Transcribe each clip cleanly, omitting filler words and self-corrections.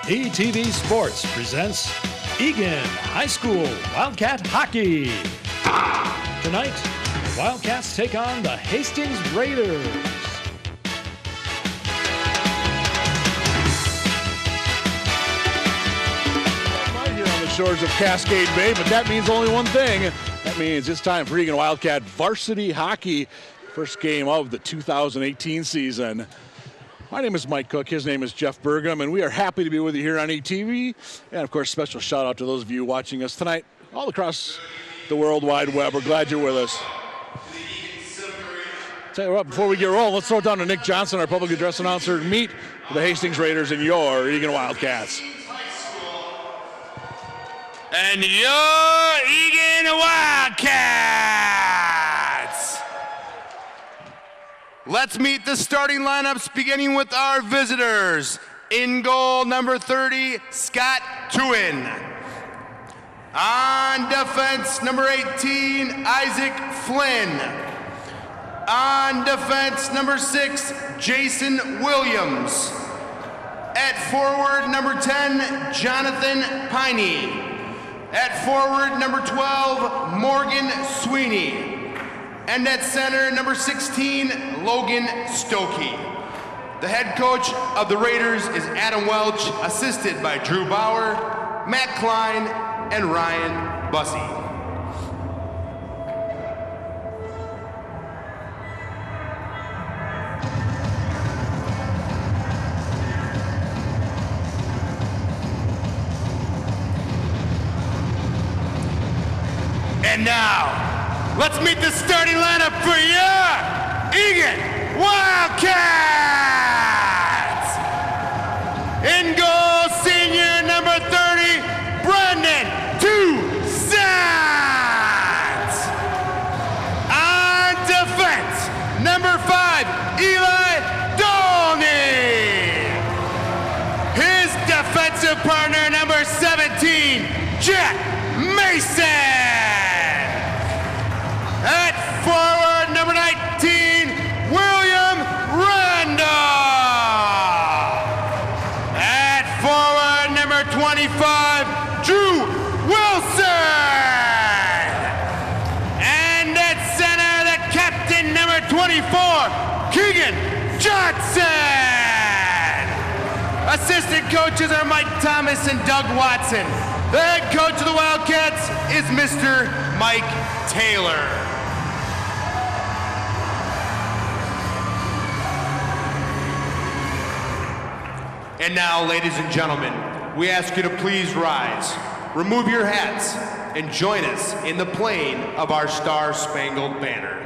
DTV Sports presents Eagan High School Wildcat Hockey. Tonight, the Wildcats take on the Hastings Raiders. Right here on the shores of Cascade Bay, but that means only one thing. That means it's time for Eagan Wildcat varsity hockey. First game of the 2018 season. My name is Mike Cook, his name is Jeff Burgum, and we are happy to be with you here on ETV. And of course, special shout out to those of you watching us tonight all across the World Wide Web. We're glad you're with us. Tell you what, before we get rolling, let's throw it down to Nick Johnson, our public address announcer, to meet the Hastings Raiders and your Eagan Wildcats. And your Eagan Wildcats! Let's meet the starting lineups, beginning with our visitors. In goal, number 30, Scott Tewin. On defense, number 18, Isaac Flynn. On defense, number 6, Jason Williams. At forward, number 10, Jonathan Piney. At forward, number 12, Morgan Sweeney. And at center, number 16, Logan Stokey. The head coach of the Raiders is Adam Welch, assisted by Drew Bauer, Matt Klein, and Ryan Bussey. And now, let's meet the starting lineup for your Eagan Wildcats! In goal, senior number 30, Brendan Toussaint! On defense, number 5, Eli Dolney! His defensive partner, number 17, Jack Mason! At forward, number 19, William Randall. At forward, number 25, Drew Wilson. And at center, the captain, number 24, Keegan Johnson. Assistant coaches are Mike Thomas and Doug Watson. The head coach of the Wildcats is Mr. Mike Taylor. And now, ladies and gentlemen, we ask you to please rise, remove your hats, and join us in the playing of our Star-Spangled Banner.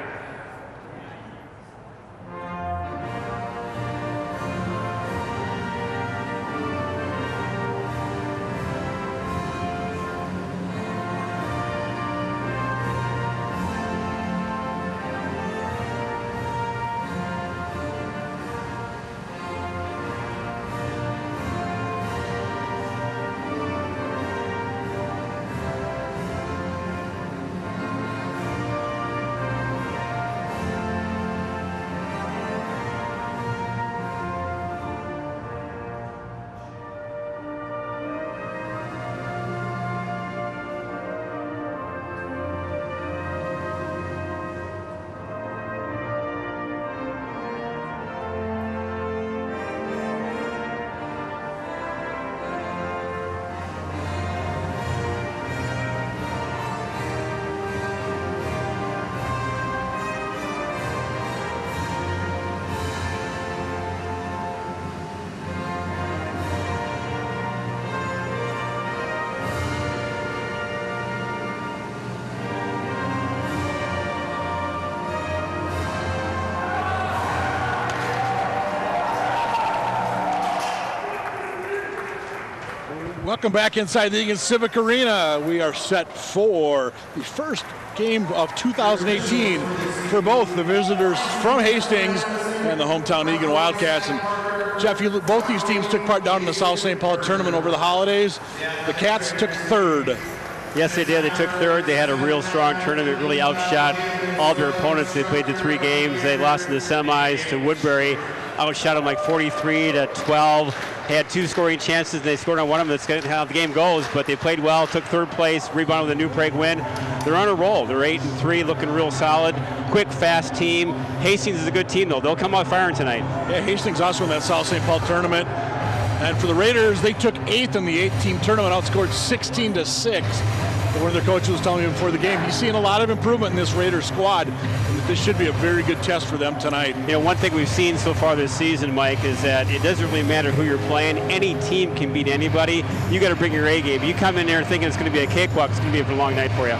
Welcome back inside the Eagan Civic Arena. We are set for the first game of 2018 for both the visitors from Hastings and the hometown Eagan Wildcats. And Jeff, both these teams took part down in the South St. Paul tournament over the holidays. The Cats took third. Yes, they did. They took third. They had a real strong tournament, really outshot all their opponents. They played the 3 games. They lost in the semis to Woodbury, outshot them like 43-12. had 2 scoring chances. They scored on one of them. That's how the game goes. But they played well, took 3rd place, rebounded with a New Prague win. They're on a roll. They're 8-3, looking real solid. Quick, fast team. Hastings is a good team, though. They'll come out firing tonight. Yeah, Hastings also in that South St. Paul tournament. And for the Raiders, they took 8th in the 8-team tournament, outscored 16-6. One of their coaches was telling me before the game, he's seeing a lot of improvement in this Raiders squad. And this should be a very good test for them tonight. You know, one thing we've seen so far this season, Mike, is that it doesn't really matter who you're playing. Any team can beat anybody. You got to bring your A game. You come in there thinking it's going to be a cakewalk, it's going to be a long night for you.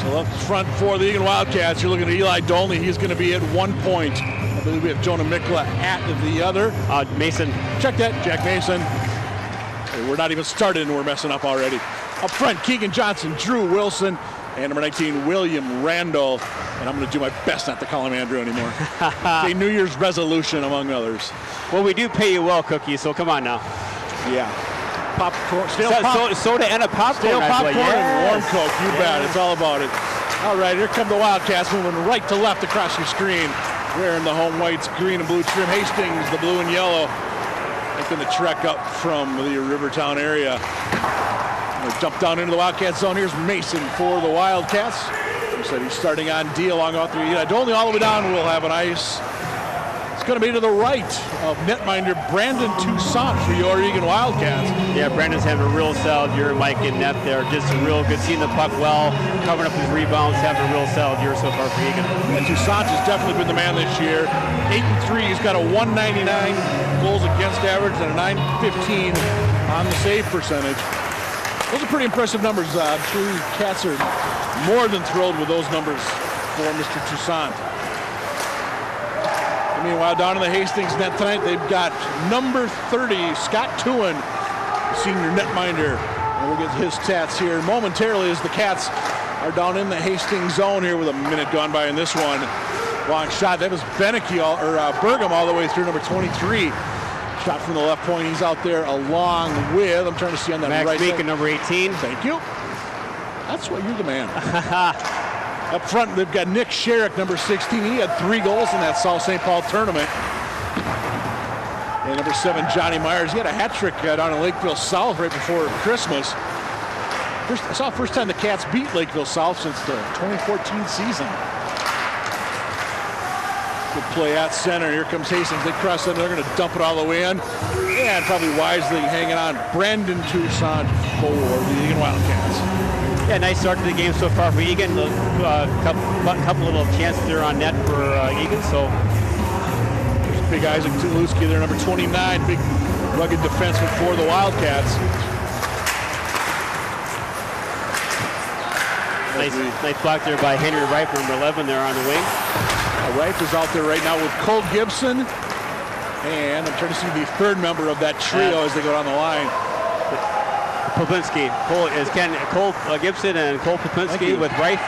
So up front for the Eagan Wildcats, you're looking at Eli Dolney. He's going to be at 1 point. I believe we have Jonah Mikla at the other. Mason. Check that, Jack Mason. We're not even started and we're messing up already. Up front, Keegan Johnson, Drew Wilson, and number 19, William Randall. And I'm going to do my best not to call him Andrew anymore. A New Year's resolution, among others. Well, we do pay you well, Cookie, so come on now. Yeah. Popcorn, soda and a popcorn. Stale popcorn and warm Yes. Coke. You bet. It's all about it. All right, here come the Wildcats moving right to left across your screen. Wearing the home whites, green and blue trim. Hastings, the blue and yellow. Making the trek up from the Rivertown area. We'll jump down into the Wildcat zone. Here's Mason for the Wildcats. He said he's starting on D along all 3. Only all the way down we'll have an ice. It's going to be to the right of netminder Brandon Toussaint for your Eagan Wildcats. Yeah, Brandon's having a real solid year. Mike in net there. Just a real good, seeing the puck well, covering up his rebounds, having a real solid year so far for Eagan. And Toussaint has definitely been the man this year. 8-3. He's got a 199 goals against average and a 915 on the save percentage. Those are pretty impressive numbers. I'm sure the Cats are more than thrilled with those numbers for Mr. Toussaint. Meanwhile, down in the Hastings net tonight, they've got number 30, Scott Tuen, senior netminder. And we'll get his stats here momentarily as the Cats are down in the Hastings zone here with a minute gone by in this one. Long shot. That was Bergam all the way through number 23. Shot from the left point. He's out there along with, I'm trying to see on that Max right Beacon, side. number 18. Thank you. That's why you're the man. Up front, they've got Nick Sherrick, number 16. He had 3 goals in that South St. Paul tournament. And number 7, Johnny Myers. He had a hat trick down in Lakeville South right before Christmas. I saw the first time the Cats beat Lakeville South since the 2014 season. Good play at center. Here comes Hastings. They cross center. They're going to dump it all the way in. And probably wisely hanging on. Brandon Toussaint for the Eagan Wildcats. Yeah, nice start to the game so far for Eagan. Couple little chances there on net for Eagan. So there's big Isaac Tulusky there, number 29, big rugged defenseman for the Wildcats. Nice block there by Henry Wright, number 11 there on the wing. Wright is out there right now with Cole Gibson. And I'm trying to see the 3rd member of that trio as they go down the line. Popinski, Cole Gibson and Cole Popinski with Reif.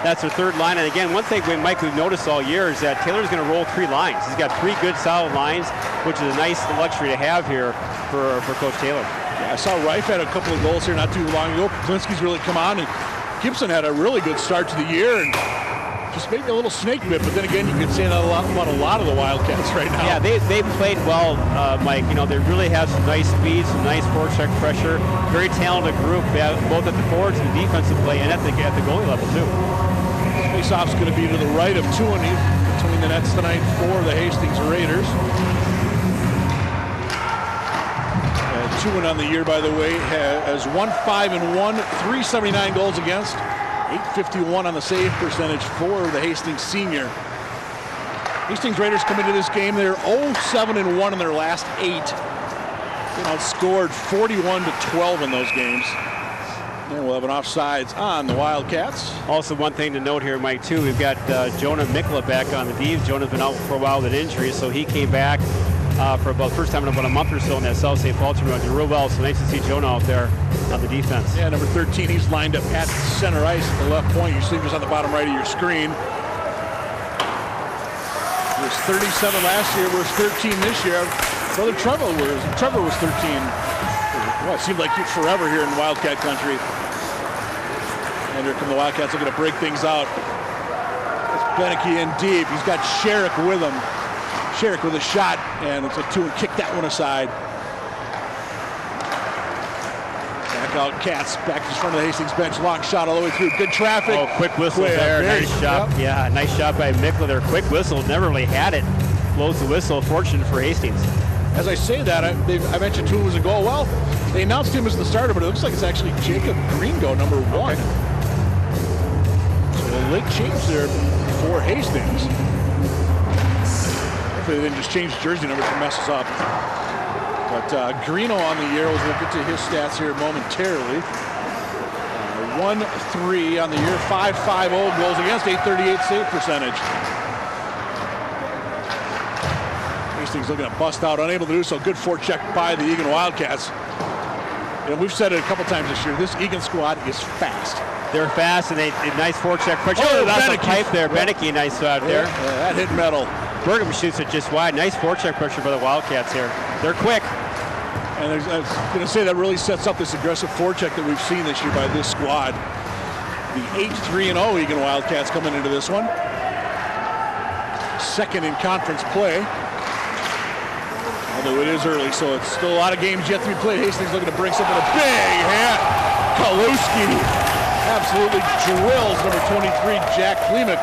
That's their 3rd line. And again, one thing Mike we've noticed all year is that Taylor's going to roll 3 lines. He's got 3 good solid lines, which is a nice luxury to have here for Coach Taylor. Yeah, I saw Reif had a couple of goals here not too long ago. Popinski's really come on, and Gibson had a really good start to the year. And just maybe a little snake bit, but then again, you could say that about a lot of the Wildcats right now. Yeah, they played well, Mike. You know, they really have some nice speed, some nice forecheck pressure. Very talented group, both at the forwards and defensive play, and at the goalie level too. Face-off's going to be to the right of Tuen between the nets tonight for the Hastings Raiders. Tuen on the year, by the way, has 1-5-1, 379 goals against. 851 on the save percentage for the Hastings senior. Hastings Raiders come into this game. They're 0-7-1 in their last 8. They outscored 41-12 in those games. And we'll have an offsides on the Wildcats. Also, one thing to note here, Mike, too, we've got Jonah Mikla back on the D's. Jonah's been out for a while with an injury, so he came back for about first time in about a month or so in that South St. Paul tournament. Did real well, so nice to see Jonah out there on the defense. Yeah, number 13, he's lined up at center ice at the left point. You see him just on the bottom right of your screen. He was 37 last year, was 13 this year. Brother Trevor was 13. Well, it seemed like forever here in Wildcat country. And here come the Wildcats looking to break things out. It's Beneke in deep. He's got Sherrick with him. Sherrick with a shot, and it's a 2 and kick that one aside. Back out, Cats back in front of the Hastings bench. Long shot all the way through. Good traffic. Oh, quick whistle there. Nice shot. Yep. Yeah, nice shot by Mickler there. Quick whistle. Never really had it. Blows the whistle. Fortunate for Hastings. As I say that, I mentioned 2 was a goal. Well, they announced him as the starter, but it looks like it's actually Jacob Greengo, number 1. So a late change there for Hastings. Hopefully they didn't just change jersey numbers to mess us up. But Greeno on the year. We'll get to his stats here momentarily. 1-3 on the year, 5-5-0 goals against, 838 save percentage. Hastings looking to bust out, unable to do so. Good forecheck by the Eagan Wildcats. And we've said it a couple times this year, this Eagan squad is fast. They're fast, and nice forecheck. Oh, that's a pipe there. Beneke, nice out there. Yeah, that hit metal. Bergam shoots it just wide. Nice forecheck pressure by the Wildcats here. They're quick. And I was going to say that really sets up this aggressive forecheck that we've seen this year by this squad. The 8-3-0 Eagan Wildcats coming into this one. Second in conference play. Although it is early, so it's still a lot of games yet to be played. Hastings looking to bring something. A big hit. Kaluski absolutely drills number 23, Jack Klimek.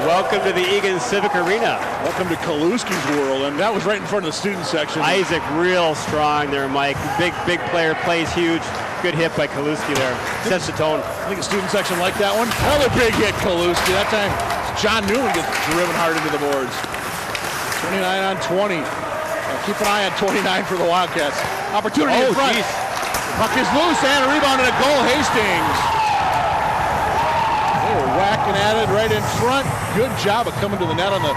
Welcome to the Eagan Civic Arena. Welcome to Kaluski's world, and that was right in front of the student section. Isaac real strong there, Mike. Big player, plays huge. Good hit by Kaluski there. Sets the tone. I think the student section liked that one. Another big hit, Kaluski. That time, John Newman gets driven hard into the boards. 29 on 20. Keep an eye on 29 for the Wildcats. Opportunity in front. Geez. Puck is loose and a rebound and a goal, Hastings. They were whacking at it right in front. Good job of coming to the net on the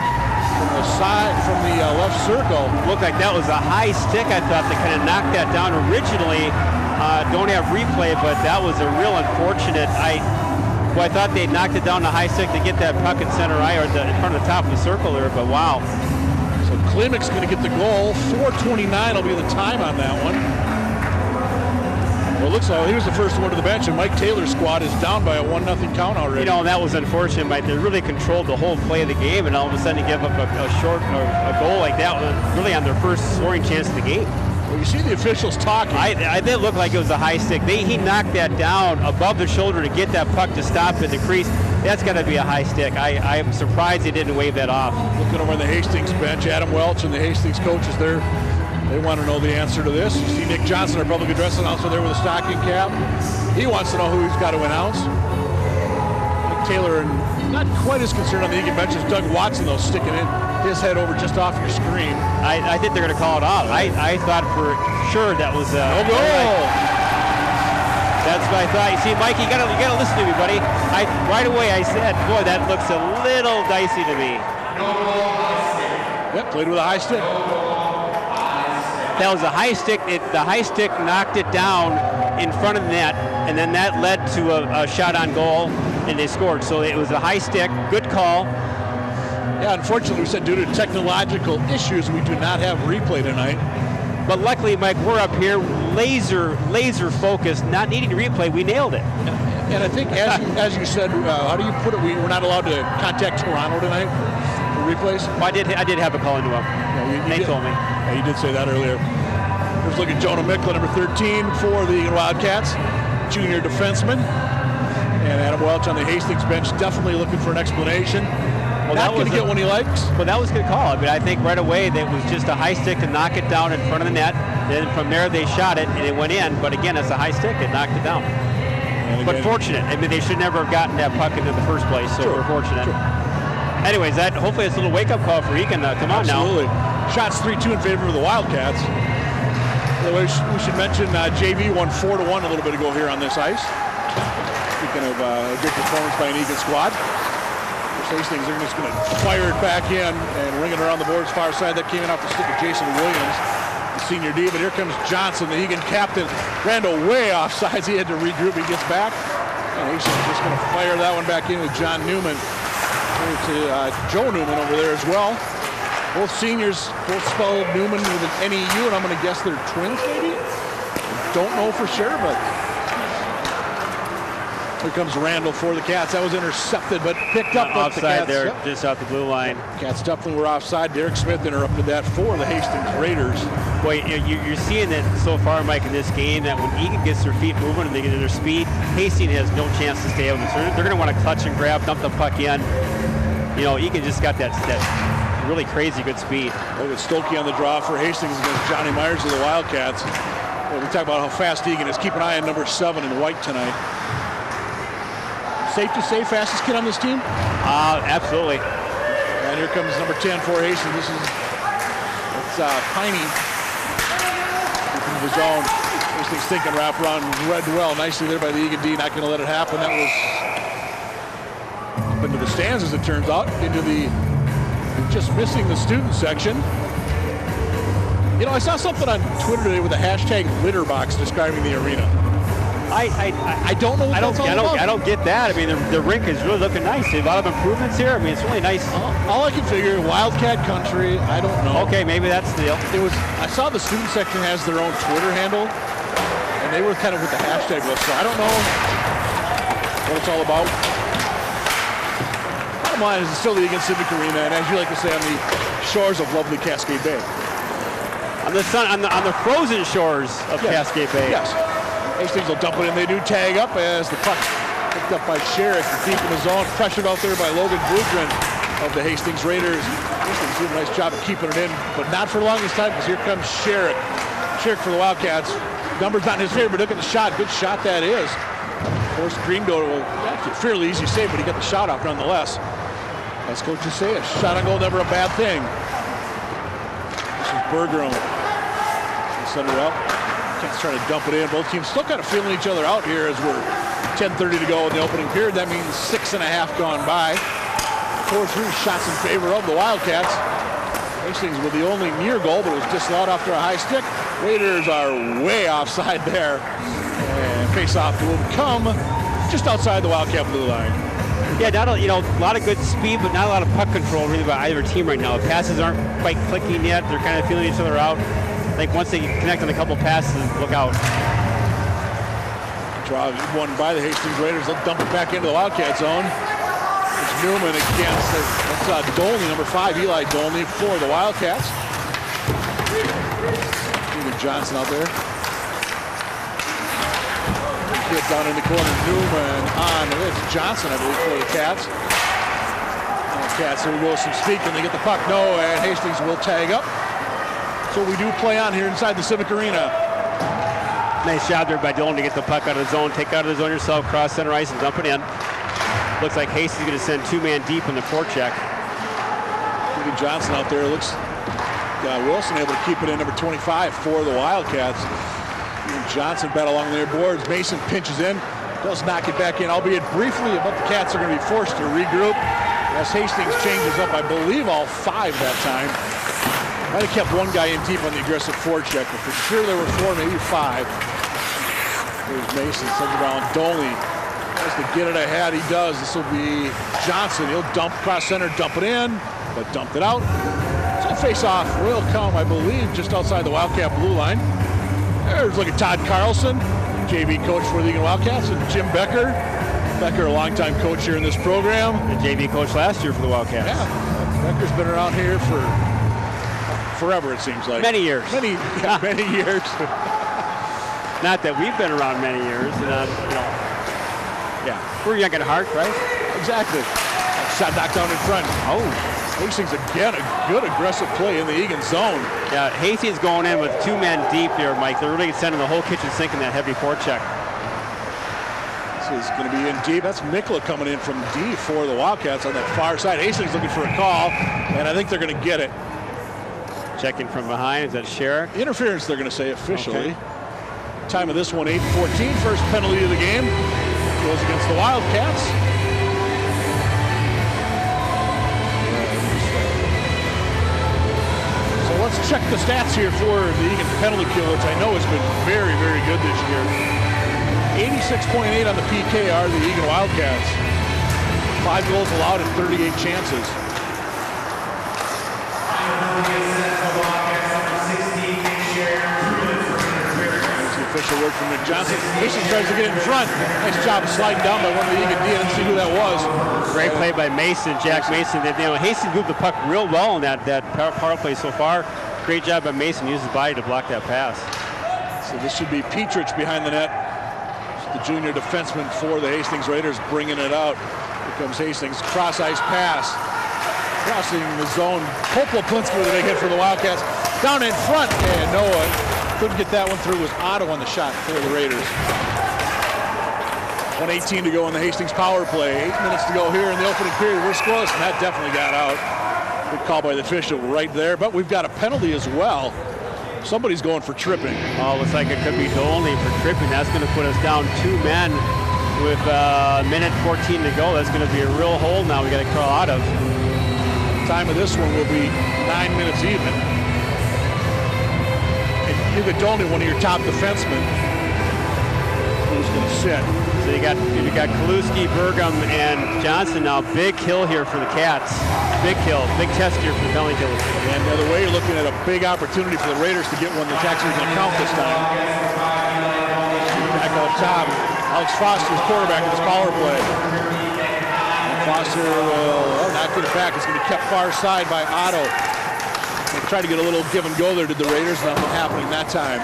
side, from the left circle. Looked like that was a high stick, I thought, that kind of knocked that down originally. Don't have replay, but that was a real unfortunate. I thought they knocked it down the high stick to get that puck in center eye or in front of the top of the circle there, but wow. So Klimek's going to get the goal. 4:29 will be the time on that one. Well, it looks like he was the first one to the bench, and Mike Taylor's squad is down by a 1-0 count already. You know, that was unfortunate, Mike. They really controlled the whole play of the game, and all of a sudden give up a goal like that, really on their first scoring chance of the game. Well, you see the officials talking. I did look like it was a high stick. He knocked that down above the shoulder to get that puck to stop in the crease. That's got to be a high stick. I'm surprised they didn't wave that off. Looking over on the Hastings bench, Adam Welch and the Hastings coaches there. They want to know the answer to this. You see Nick Johnson, our public address announcer, there with a stocking cap. He wants to know who he's got to announce. Nick Taylor, not quite as concerned on the Eagan bench as Doug Watson, though, sticking his head over just off your screen. I think they're going to call it off. I thought for sure that was no goal. That's what I thought. You see, Mike, you gotta listen to me, buddy. Right away I said, boy, that looks a little dicey to me. Yep, played with a high stick. That was a high stick. The high stick knocked it down in front of the net, and then that led to a shot on goal, and they scored. So it was a high stick. Good call. Yeah, unfortunately, we said due to technological issues, we do not have replay tonight. But luckily, Mike, we're up here, laser focused, not needing to replay. We nailed it. And I think, as you said, how do you put it? We're not allowed to contact Toronto tonight for replays. Well, I did have a call into them. Yeah, they told me. Yeah, you did say that earlier. Here's a look at Jonah Mikla, number 13 for the Eagan Wildcats, junior defenseman. And Adam Welch on the Hastings bench, definitely looking for an explanation. Well, not going to get one he likes. Well, that was a good call. I mean, I think right away that was just a high stick to knock it down in front of the net. Then from there they shot it and it went in. But again, it's a high stick that knocked it down. But fortunate. I mean, they should never have gotten that puck into the first place. So we're fortunate. True. Anyways, hopefully it's a little wake-up call for Eagan. Come on now. Absolutely. Shots 3-2 in favor of the Wildcats. We should mention JV won 4-1 a little bit ago here on this ice. Speaking of a good performance by an Eagan squad. Hastings, they're just going to fire it back in and ring it around the boards far side. That came in off the stick of Jason Williams, the senior D. But here comes Johnson, the Eagan captain. Randall way off sides. He had to regroup. He gets back. And Hastings just going to fire that one back in with John Newman. To Joe Newman over there as well. Both seniors, both spelled Newman with an N-E-U, and I'm going to guess they're twins maybe? Don't know for sure, but here comes Randall for the Cats. That was intercepted, but picked up by the Cats. Offside there, just out the blue line. Cats definitely were offside. Derek Smith interrupted that for the Hastings Raiders. Boy, you're seeing that so far, Mike, in this game, that when Eagan gets their feet moving and they get their speed, Hastings has no chance to stay out. So they're going to want to clutch and grab, dump the puck in. You know, Eagan just got that really crazy good speed. Look at Stokey on the draw for Hastings against Johnny Myers of the Wildcats. Well, we talk about how fast Eagan is. Keep an eye on number 7 in white tonight. Safe to say, fastest kid on this team? Absolutely. And here comes number 10 for Hastings. It's Piney. Into the zone. Hastings thinking wrap around, read well. Nicely there by the Eagan D. Not going to let it happen. That was up into the stands, as it turns out. Into the just missing the student section. You know, I saw something on Twitter today with a hashtag litter box describing the arena. I don't know what that's all about. I don't get that. I mean, the rink is really looking nice. A lot of improvements here. I mean, it's really nice. All I can figure, Wildcat country, I don't know. Okay, maybe that's the deal. I saw the student section has their own Twitter handle, and they were kind of with the hashtag list, so I don't know what it's all about. Bottom line is it's still the Eagan Civic Arena, and as you like to say, on the shores of lovely Cascade Bay. On the frozen shores of Cascade Bay. Yes. Hastings will dump it in. They do tag up as the puck picked up by Sherrick, deep in the zone, pressured out there by Logan Blugren of the Hastings Raiders. Hastings did a nice job of keeping it in, but not for the longest time, because here comes Sherrick. Sherrick for the Wildcats. Numbers not in his favor, but look at the shot. Good shot that is. Of course, Greendoor will actually fairly easy save, but he got the shot off nonetheless. As coaches say, a shot on goal never a bad thing. This is Bergeron. Center up. Cats trying to dump it in. Both teams still kind of feeling each other out here as we're 10:30 to go in the opening period. That means 6.5 gone by. 4-3 shots in favor of the Wildcats. Hastings with the only near goal, but it was disallowed after a high stick. Raiders are way offside there. And face-off will come just outside the Wildcat blue line. Yeah, a lot of good speed, but not a lot of puck control really by either team right now. The passes aren't quite clicking yet. They're kind of feeling each other out. I think once they connect on a couple passes, look out. Draw won by the Hastings Raiders. They'll dump it back into the Wildcat zone. It's Newman against Dolney, number 5, Eli Dolney for the Wildcats. Even Johnson out there. Kid down in the corner. Newman on. It's Johnson, I believe, for the Cats. Cats, there we go, some speed. Can they get the puck? No, and Hastings will tag up. So we do play on here inside the Civic Arena. Nice job there by Dolan to get the puck out of the zone. Take out of the zone yourself, cross center ice, and dump it in. Looks like Hastings is going to send 2-man deep in the forecheck. Even Johnson out there. Looks Wilson able to keep it in, number 25 for the Wildcats. Even Johnson battle along their boards. Mason pinches in, does knock it back in, albeit briefly, but the Cats are going to be forced to regroup as Hastings changes up, I believe, all 5 that time. Might have kept one guy in deep on the aggressive forecheck, but for sure there were 4, maybe 5. There's Mason, sends it around. Dolney has to get it ahead. He does. This will be Johnson. He'll dump cross center, dump it in, but dumped it out. So face-off will come, I believe, just outside the Wildcat blue line. There's look at Todd Carlson, JV coach for the Eagan Wildcats, and Jim Becker. Becker, a longtime coach here in this program. The JV coach last year for the Wildcats. Yeah, Becker's been around here for forever, it seems like. Many years. Many years. Not that we've been around many years. Yeah. We're young at heart, right? Exactly. Shot knocked down in front. Oh. Hastings again, a good aggressive play in the Eagan zone. Yeah, Hastings going in with 2 men deep here, Mike. They're really sending the whole kitchen sink in that heavy forecheck. This is going to be in deep. That's Mikla coming in from D for the Wildcats on that far side. Hastings looking for a call, and I think they're going to get it. Checking from behind, is that Sherrick? Interference, they're going to say officially. Okay. Time of this one, 8:14. First penalty of the game goes against the Wildcats. So let's check the stats here for the Eagan penalty kill, which I know has been very, very good this year. 86.8 on the PK are the Eagan Wildcats. 5 goals allowed and 38 chances. Official word from Nick Johnson. Hastings tries to get in front. Nice job sliding down by one of the Eagan D. Let's see who that was. Great play by Mason, Jack Mason. Hastings moved the puck real well in that power play so far. great job by Mason. Used his body to block that pass. So this should be Petrich behind the net. The junior defenseman for the Hastings Raiders bringing it out. Here comes Hastings. Cross-ice pass. Crossing the zone. Poplinski with a big hit for the Wildcats. Down in front. And Noah couldn't get that one through. It was Otto on the shot for the Raiders. 1:18 to go in the Hastings power play. 8 minutes to go here in the opening period. We're scoreless, and that definitely got out. Good call by the official right there, but we've got a penalty as well. Somebody's going for tripping. Oh, looks like it could be Dolney for tripping. That's going to put us down 2 men with a minute 14 to go. That's going to be a real hole now we got to crawl out of. Time of this one will be 9 minutes even. And Eagan Dolney, one of your top defensemen, who's going to sit. So you got Kaluski, Burgum, and Johnson now. Big kill here for the Cats. Big kill, big test here for the penalty killers. And the other way, you're looking at a big opportunity for the Raiders to get one that's actually going to count this time. Back up top, Alex Foster's quarterback in this power play. And Foster will not get it back. It's going to be kept far side by Otto. They tried to get a little give and go there, did the Raiders. Nothing happening that time.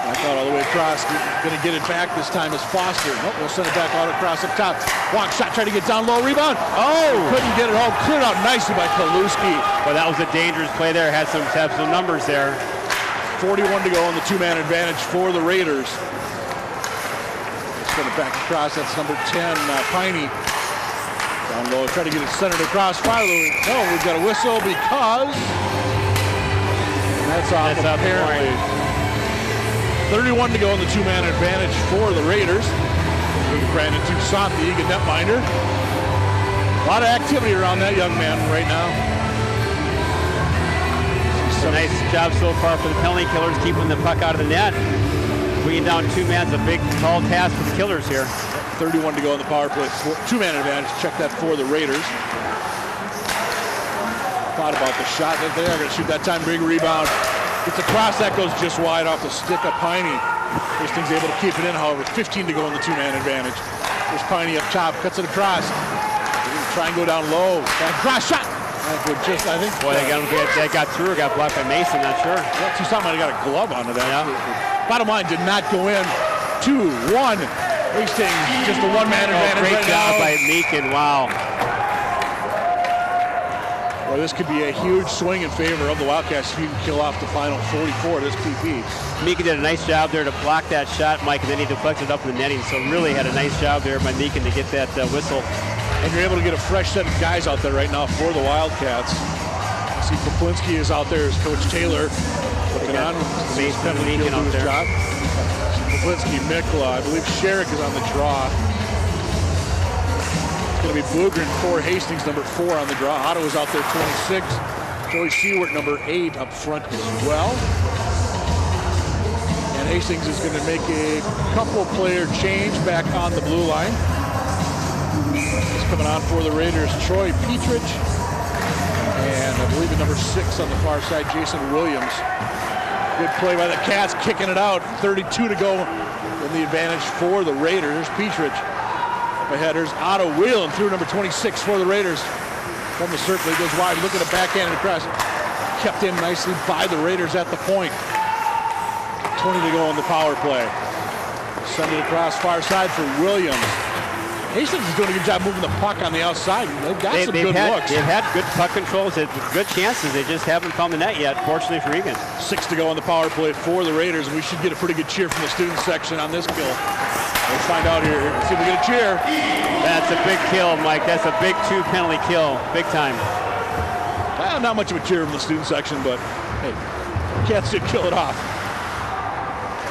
Back out all the way across. Going to get it back this time is Foster. Nope, we'll send it back out across up top. Walk shot, trying to get down low, rebound. Oh! Couldn't get it home. Cleared out nicely by Kaluski. Well, that was a dangerous play there. Had some numbers there. 41 to go on the 2-man advantage for the Raiders. Send it back across. That's number 10, Piney. Down low, try to get it centered across. Finally, no, we've got a whistle because that's off apparently. 31 to go in the 2-man advantage for the Raiders. Brandon Toussaint, the Eagan netminder. A lot of activity around that young man right now. A nice job so far for the penalty killers, keeping the puck out of the net. Bringing down 2 men is a big, tall task for the killers here. 31 to go in the power play. 2-man advantage. Check that for the Raiders. Thought about the shot that they are going to shoot that time. Big rebound. It's a cross that goes just wide off the stick of Piney. Hastings able to keep it in, however. 15 to go in the 2-man advantage. There's Piney up top, cuts it across. They're going to try and go down low. Cross shot. I think. Boy, that got through or got blocked by Mason, not sure. Yeah, Toussaint might have got a glove onto that. Yeah. Bottom line, did not go in. 2-1. Hastings, just a 1-man advantage. Great job by Eagan. Wow. Well, this could be a huge swing in favor of the Wildcats if you can kill off the final 44 of this PP. Meekin did a nice job there to block that shot, Mike, and then he deflected up in the netting. So really had a nice job there by Meekin to get that whistle. And you're able to get a fresh set of guys out there right now for the Wildcats. I see Poplinski is out there as Coach Taylor looking on. Mason and Meekin out there. Poplinski, Mikla, I believe Sherrick is on the draw. Going to be Bugren for Hastings, number 4 on the draw. Otto is out there, 26. Joey Seward, number 8 up front as well. And Hastings is going to make a couple player change back on the blue line. He's coming on for the Raiders, Troy Petrich. And I believe the number 6 on the far side, Jason Williams. Good play by the Cats, kicking it out. 32 to go in the advantage for the Raiders. Petrich. Ahead, there's Otto wheeling through number 26 for the Raiders. From the circle, he goes wide, looking at backhand and across. Kept in nicely by the Raiders at the point. 20 to go on the power play. Send it across far side for Williams. Hastings is doing a good job moving the puck on the outside. They've got some good looks. They've had good puck controls, good chances. They just haven't found the net yet, fortunately for Eagan. 6 to go on the power play for the Raiders, and we should get a pretty good cheer from the student section on this kill. Let's find out here. Let's see if we get a cheer. That's a big kill, Mike. That's a big 2-penalty kill. Big time. Well, not much of a cheer from the student section, but hey, Cats did kill it off.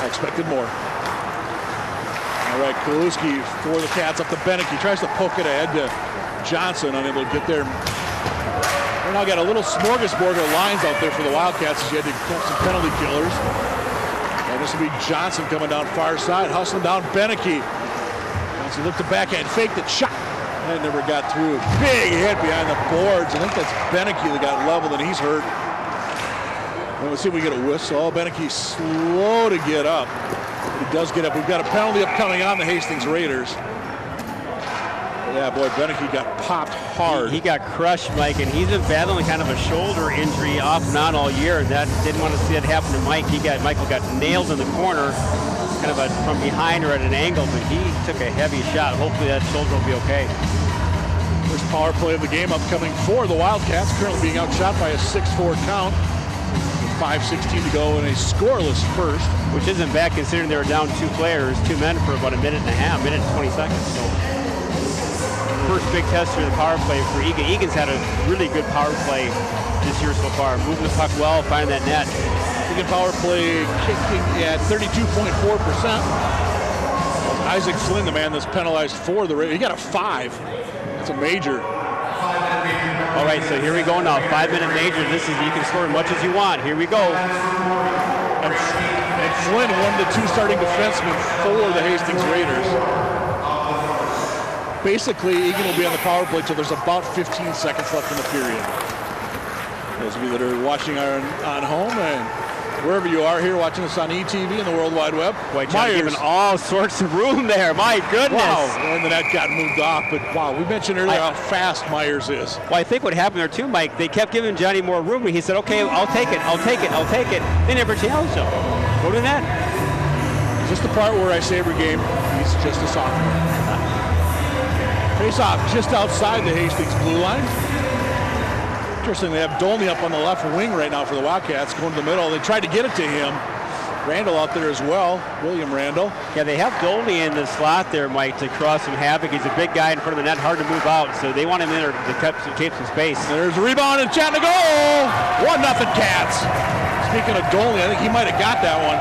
I expected more. All right, Kaluski for the Cats up to Bennett. He tries to poke it ahead to Johnson, unable to get there. They now got a little smorgasbord of lines out there for the Wildcats as you had to catch some penalty killers. And this will be Johnson coming down far side, hustling down Beneke. Johnson looked the backhand, faked it, shot, and never got through. Big hit behind the boards. I think that's Beneke that got leveled, and he's hurt. And let's see if we get a whistle. Beneke slow to get up. He does get up. We've got a penalty upcoming on the Hastings Raiders. Yeah, boy, Beneke got popped hard. He got crushed, Mike, and he's been battling kind of a shoulder injury off and on all year. That didn't want to see it happen to Mike. Michael got nailed in the corner, kind of from behind or at an angle, but he took a heavy shot. Hopefully that shoulder will be okay. First power play of the game upcoming for the Wildcats, currently being outshot by a 6-4 count. 5:16 to go in a scoreless first. Which isn't bad considering they were down 2 players, 2 men for about a minute and 20 seconds. So first big test for the power play for Eagan. Eagan's had a really good power play this year so far. Moving the puck well, finding that net. Eagan power play kicking at 32.4%. Isaac Flynn, the man that's penalized for the Raiders. He got a 5. That's a major. All right, so here we go now. 5-minute major. This is, you can score as much as you want. Here we go. And Flynn, one of the 2 starting defensemen for the Hastings Raiders. Basically, Eagan will be on the power play till there's about 15 seconds left in the period. Those of you that are watching on home and wherever you are here watching us on ETV and the World Wide Web. Boy, Myers given all sorts of room there. My goodness. Wow, and the net got moved off. But wow, we mentioned earlier how fast Myers is. Well, I think what happened there too, Mike, they kept giving Johnny more room. He said, okay, I'll take it. They never challenged him. Go to that. Just the part where I say every game, he's just a sophomore. Face off just outside the Hastings blue line. Interesting, they have Dolney up on the left wing right now for the Wildcats, going to the middle. They tried to get it to him. Randall out there as well, William Randall. Yeah, they have Dolney in the slot there, Mike, to cause some havoc. He's a big guy in front of the net, hard to move out, so they want him in there to keep some space. There's a rebound and chatting to goal! 1-0 Cats. Speaking of Dolney, I think he might have got that one.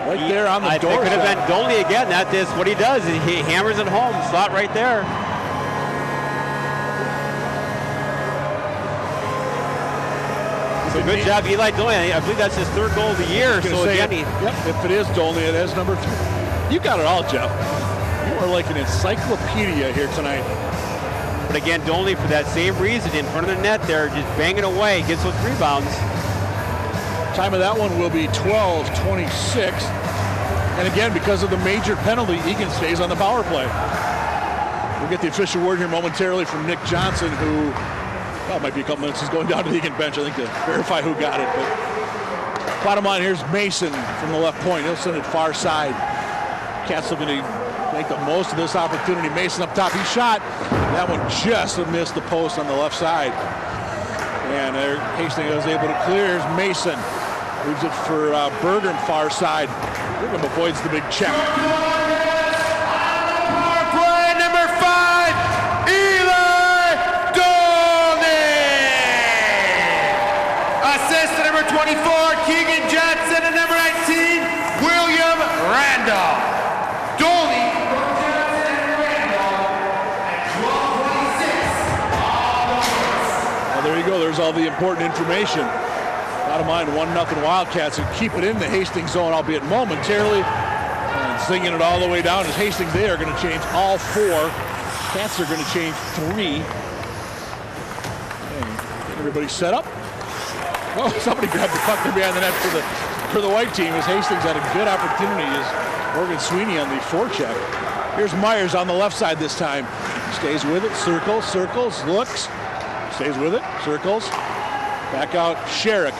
Right there on the doorstep. It could have been Dolney again. That is what he does. He hammers it home, slot right there. Good job, Eli Dolney. I believe that's his 3rd goal of the year. So again, if it is Dolney, it is number 3. You got it all, Jeff. You are like an encyclopedia here tonight. But again, Dolney, for that same reason, in front of the net there, just banging away, gets those rebounds. Time of that one will be 12:26. And again, because of the major penalty, Eagan stays on the power play. We'll get the official word here momentarily from Nick Johnson, who, well, it might be a couple minutes. He's going down to the Eagan bench, I think, to verify who got it. But bottom line, here's Mason from the left point. He'll send it far side. Cats looking to make the most of this opportunity. Mason up top, he shot. That one just missed the post on the left side. And there, Hastings was able to clear. Here's Mason. Leaves it for Bergam far side. Bergam avoids the big check. Play number 5, Eli Dolney. Assist to number 24, Keegan Johnson, and number 19, William Randall. Dolney, Johnson, and Randall at 12:26. Well, there you go. There's all the important information. Bottom line, 1-0 Wildcats and keep it in the Hastings zone, albeit momentarily. And singing it all the way down as Hastings, they are going to change all 4. Cats are going to change 3. And everybody set up. Oh, somebody grabbed the puck from behind the net for the white team as Hastings had a good opportunity as Morgan Sweeney on the forecheck. Here's Myers on the left side this time. Stays with it, circles, looks. Stays with it, circles. Back out, Sherrick.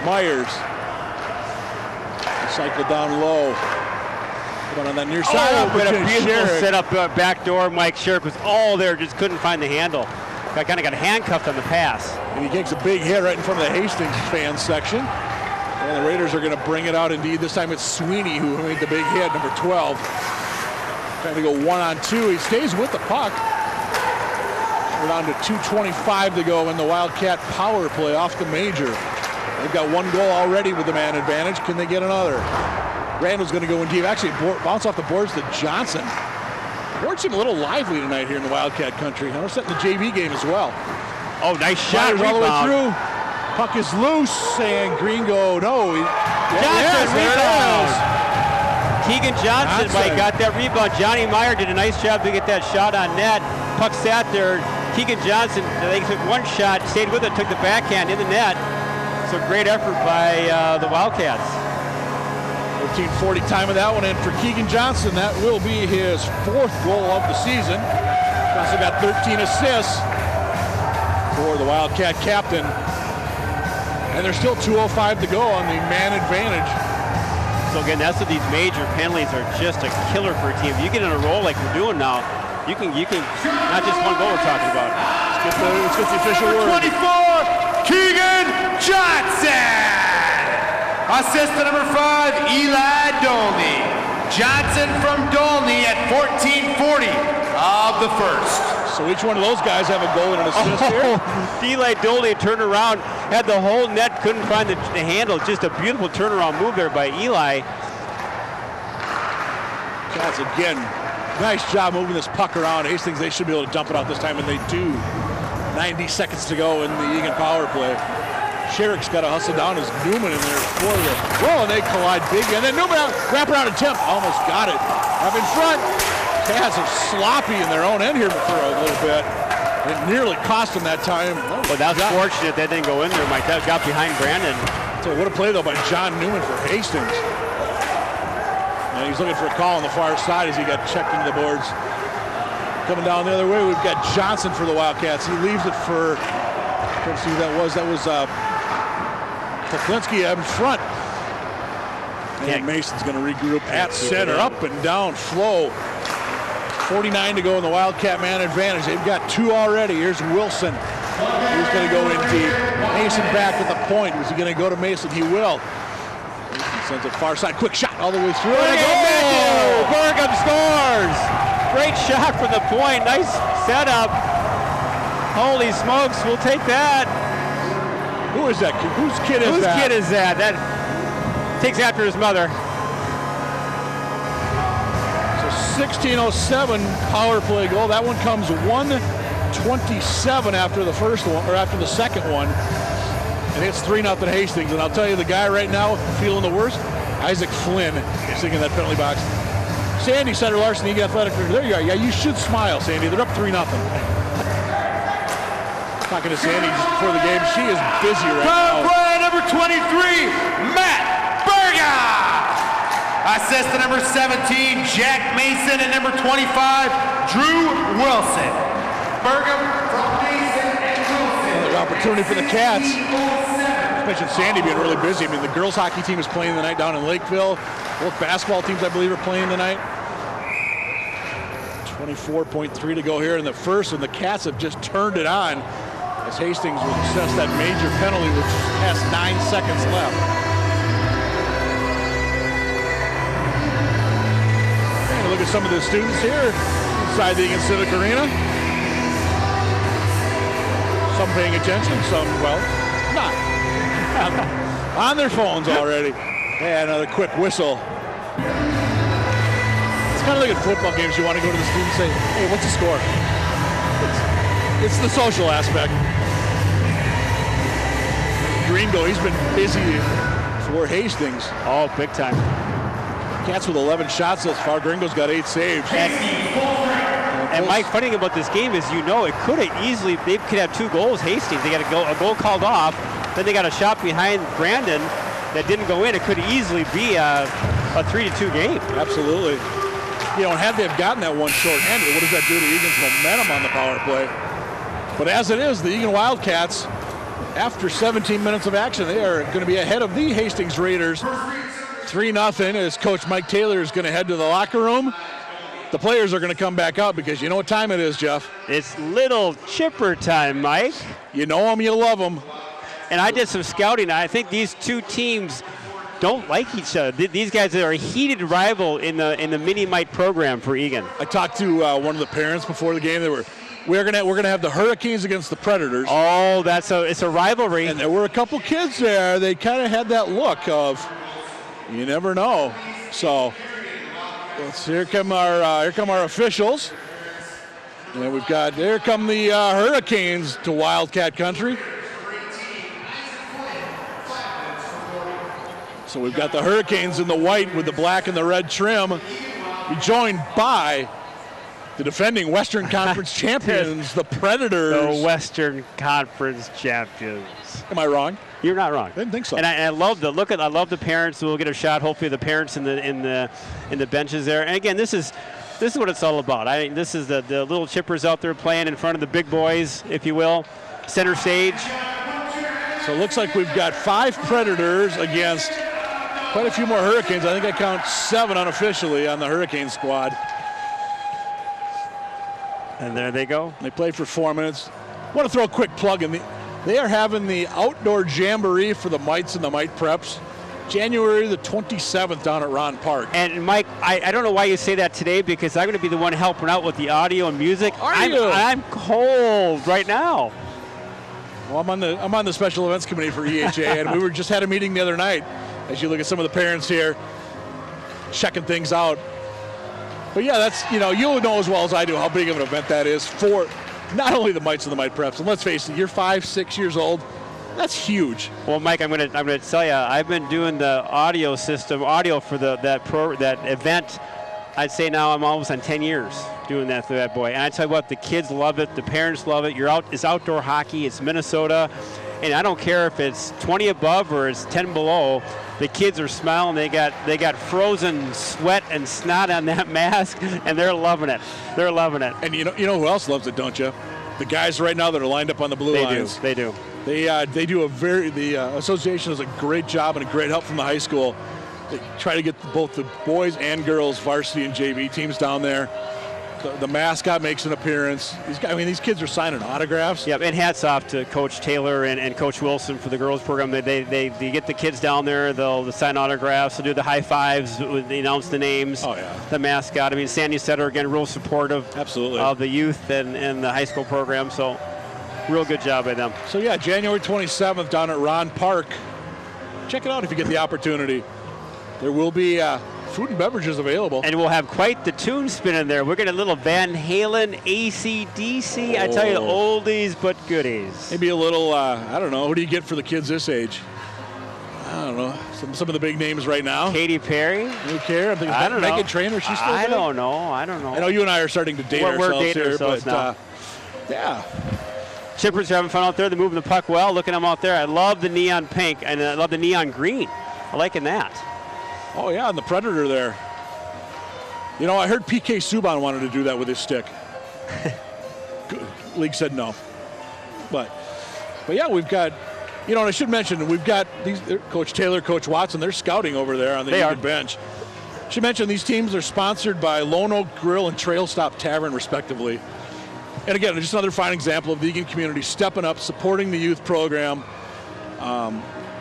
Myers. Cycle down low. But on that near side. Oh, but a beautiful setup back door. Mike Sherrick was all there, just couldn't find the handle. Kind of got handcuffed on the pass. And he takes a big hit right in front of the Hastings fan section. And the Raiders are going to bring it out indeed. This time it's Sweeney who made the big hit, number 12. Trying to go 1-on-2. He stays with the puck. We're down to 2:25 to go in the Wildcat power play off the major. They've got 1 goal already with the man advantage. Can they get another? Randall's going to go in deep. Actually, bounce off the boards to Johnson. The boards seem a little lively tonight here in the Wildcat country. I noticed that in the JV game as well. Oh, nice shot. All the way through. Puck is loose, and Gringo, no. Johnson, rebound. Keegan Johnson Mike, got that rebound. Johnny Meyer did a nice job to get that shot on net. Puck sat there. Keegan Johnson, they took 1 shot, stayed with it, took the backhand in the net. So great effort by the Wildcats. 14:40 time of that one, and for Keegan Johnson, that will be his 4th goal of the season. He also got 13 assists for the Wildcat captain. And there's still 2:05 to go on the man advantage. So again, that's what these major penalties are, just a killer for a team. You get in a roll like we're doing now, you can not just one goal we're talking about. Let's get the official word. 24, Keegan Johnson. Assist to number 5, Eli Dolney. Johnson from Dolney at 14:40 of the first. So each one of those guys have a goal and an assist here. Eli Dolney turned around, had the whole net, couldn't find the handle. Just a beautiful turnaround move there by Eli. That's again, nice job moving this puck around. Hastings, they should be able to dump it out this time, and they do. 90 seconds to go in the Eagan power play. Sherrick's got to hustle down as Newman in there for the roll, and they collide big. And then Newman out, wrap around attempt, almost got it. Up in front. Cats are sloppy in their own end here for a little bit. It nearly cost them that time. Well, that's fortunate that didn't go in there, Mike. That got behind Brandon. So what a play, though, by John Newman for Hastings. And he's looking for a call on the far side as he got checked into the boards. Coming down the other way, we've got Johnson for the Wildcats. He leaves it for, let's see who that was. That was Poplinski up in front. And Mason's going to regroup at center. Up and down flow. 49 to go in the Wildcat man advantage. They've got 2 already. Here's Wilson. He's going to go in deep. Mason back at the point. Is he going to go to Mason? He will. Mason sends it far side. Quick shot all the way through. And Bergam scores. Great shot from the point. Nice setup. Holy smokes, we'll take that. Who is that? Whose kid is that? Whose kid is that? That takes after his mother. 16:07 power play goal. That one comes 1:27 after the first one, or after the second one. And it's 3-0 Hastings. And I'll tell you, the guy right now feeling the worst, Isaac Flynn, sitting in that penalty box. Sandy, Senator Larson, Eagan Athletic. There you are. Yeah, you should smile, Sandy. They're up 3-0. Talking to Sandy just before the game. She is busy right now. Play number 23, Matt Berga. Assist to number 17, Jack Mason, and number 25, Drew Wilson. Bergam from Mason and Wilson. Another opportunity for the Cats. I mentioned Sandy being really busy. I mean, the girls hockey team is playing tonight down in Lakeville. Both basketball teams, I believe, are playing tonight. 24.3 to go here in the first, and the Cats have just turned it on as Hastings will assess that major penalty with past 9 seconds left. Look at some of the students here inside the Eagan Civic Arena. Some paying attention, some, well, not. On their phones already. Yeah, another quick whistle. It's kind of like at football games. You want to go to the students and say, hey, what's the score? It's the social aspect. Gringo, he's been busy for Hastings. Oh, big time. Cats with 11 shots thus far. Gringo's got 8 saves. And Mike, funny thing about this game is, you know, it could have easily, they could have 2 goals, Hastings. They got a goal called off, then they got a shot behind Brandon that didn't go in. It could easily be a 3-2 game. Absolutely. You know, and had they have gotten that one short-handed, what does that do to Eagan's momentum on the power play? But as it is, the Eagan Wildcats, after 17 minutes of action, they are going to be ahead of the Hastings Raiders. 3-0 as Coach Mike Taylor is going to head to the locker room. The players are going to come back out because you know what time it is, Jeff. It's little chipper time, Mike. You know them, you love them. And I did some scouting. I think these two teams don't like each other. These guys are a heated rival in the mini-mite program for Eagan. I talked to one of the parents before the game. We're gonna have the Hurricanes against the Predators. Oh, it's a rivalry. And there were a couple kids there. They kind of had that look of, you never know. So here come our officials. And here come the Hurricanes to Wildcat Country. So we've got the Hurricanes in the white with the black and the red trim. We're joined by the defending Western Conference champions, the Predators. The Western Conference champions. Am I wrong? You're not wrong. I didn't think so. And I love the look at. I love the parents. We'll get a shot. Hopefully, the parents in the benches there. And again, this is what it's all about. This is the little chippers out there playing in front of the big boys, if you will, center stage. So it looks like we've got 5 Predators against quite a few more Hurricanes. I think I count 7 unofficially on the Hurricane squad. And there they go. They played for 4 minutes. I want to throw a quick plug in. They are having the outdoor jamboree for the Mites and the Mite Preps, January the 27th down at Ron Park. And Mike, I don't know why you say that today, because I'm going to be the one helping out with the audio and music. I'm cold right now. Well, I'm on the special events committee for EHA, and we just had a meeting the other night. As you look at some of the parents here, checking things out. But yeah, that's you'll know as well as I do how big of an event that is for not only the Mites and the Mite Preps. And let's face it, you're 5, 6 years old. That's huge. Well, Mike, I'm gonna tell you, I've been doing the audio for that event. I'd say now I'm almost on 10 years doing that for that boy. And I tell you what, the kids love it, the parents love it. It's outdoor hockey. It's Minnesota, and I don't care if it's 20 above or it's 10 below. The kids are smiling. They got frozen sweat and snot on that mask, and they're loving it. They're loving it. And you know who else loves it, don't you? The guys right now that are lined up on the blue lines. They do. They do the association does a great job and a great help from the high school. They try to get both the boys and girls varsity and JV teams down there. The mascot makes an appearance. These kids are signing autographs. Yep, and hats off to Coach Taylor and Coach Wilson for the girls program. They get the kids down there. They'll sign autographs. They'll do the high fives. They announce the names. Oh, yeah. The mascot. Sandy Setter, again, real supportive. Absolutely. Of the youth and the high school program. So, real good job by them. So, yeah, January 27th down at Ron Park. Check it out if you get the opportunity. There will be food and beverages available. And we'll have quite the tune spinning there. We're getting a little Van Halen, AC/DC. I tell you, oldies but goodies. Maybe a little, I don't know, who do you get for the kids this age? I don't know. Some of the big names right now. Katy Perry. You care? I don't know. Meghan Trainor, she's still I big? don't know. I know you and I are starting to date ourselves we're dating here. Ourselves now. Yeah. Chippers are having fun out there. They're moving the puck well. Look at them out there. I love the neon pink, and I love the neon green. I'm liking that. Oh, yeah, and the Predator there. I heard PK Subban wanted to do that with his stick. League said no. But yeah, we've got, and I should mention, we've got these Coach Taylor, Coach Watson, they're scouting over there on the Eagan bench. Should mention these teams are sponsored by Lone Oak Grill and Trail Stop Tavern, respectively. And again, just another fine example of the Eagan community stepping up, supporting the youth program.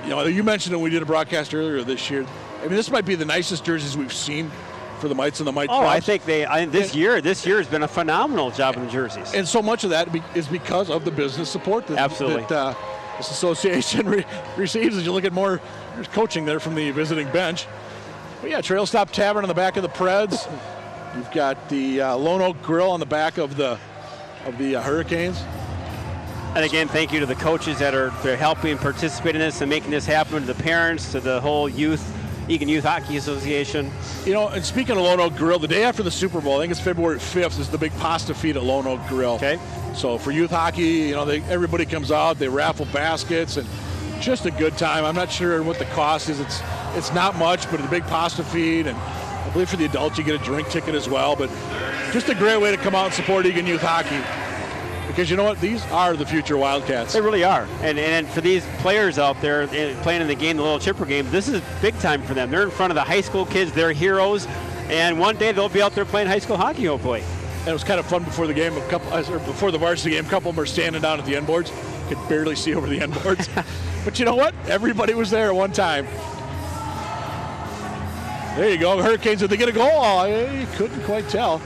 You mentioned when we did a broadcast earlier this year. This might be the nicest jerseys we've seen for the Mites and the Mite. I think this year has been a phenomenal job in the jerseys. And so much of that is because of the business support that this association receives. As you look at more, there's coaching there from the visiting bench. But yeah, Trail Stop Tavern on the back of the Preds. You've got the Lone Oak Grill on the back of the Hurricanes. And again, thank you to the coaches they're helping participate in this and making this happen, to the parents, to the whole Eagan Youth Hockey Association. And speaking of Lone Oak Grill, the day after the Super Bowl, I think it's February 5th, is the big pasta feed at Lone Oak Grill. Okay. So for youth hockey, everybody comes out, they raffle baskets, and just a good time. I'm not sure what the cost is. It's not much, but it's a big pasta feed, and I believe for the adults you get a drink ticket as well. But just a great way to come out and support Eagan Youth Hockey. Because you know what? These are the future Wildcats. They really are. And for these players out there playing in the game, the little chipper game, this is big time for them. They're in front of the high school kids. They're heroes. And one day they'll be out there playing high school hockey, hopefully. And it was kind of fun before the game. Before the varsity game, a couple of them were standing down at the end boards. Could barely see over the end boards. But you know what? Everybody was there at one time. There you go. Hurricanes, did they get a goal? You couldn't quite tell.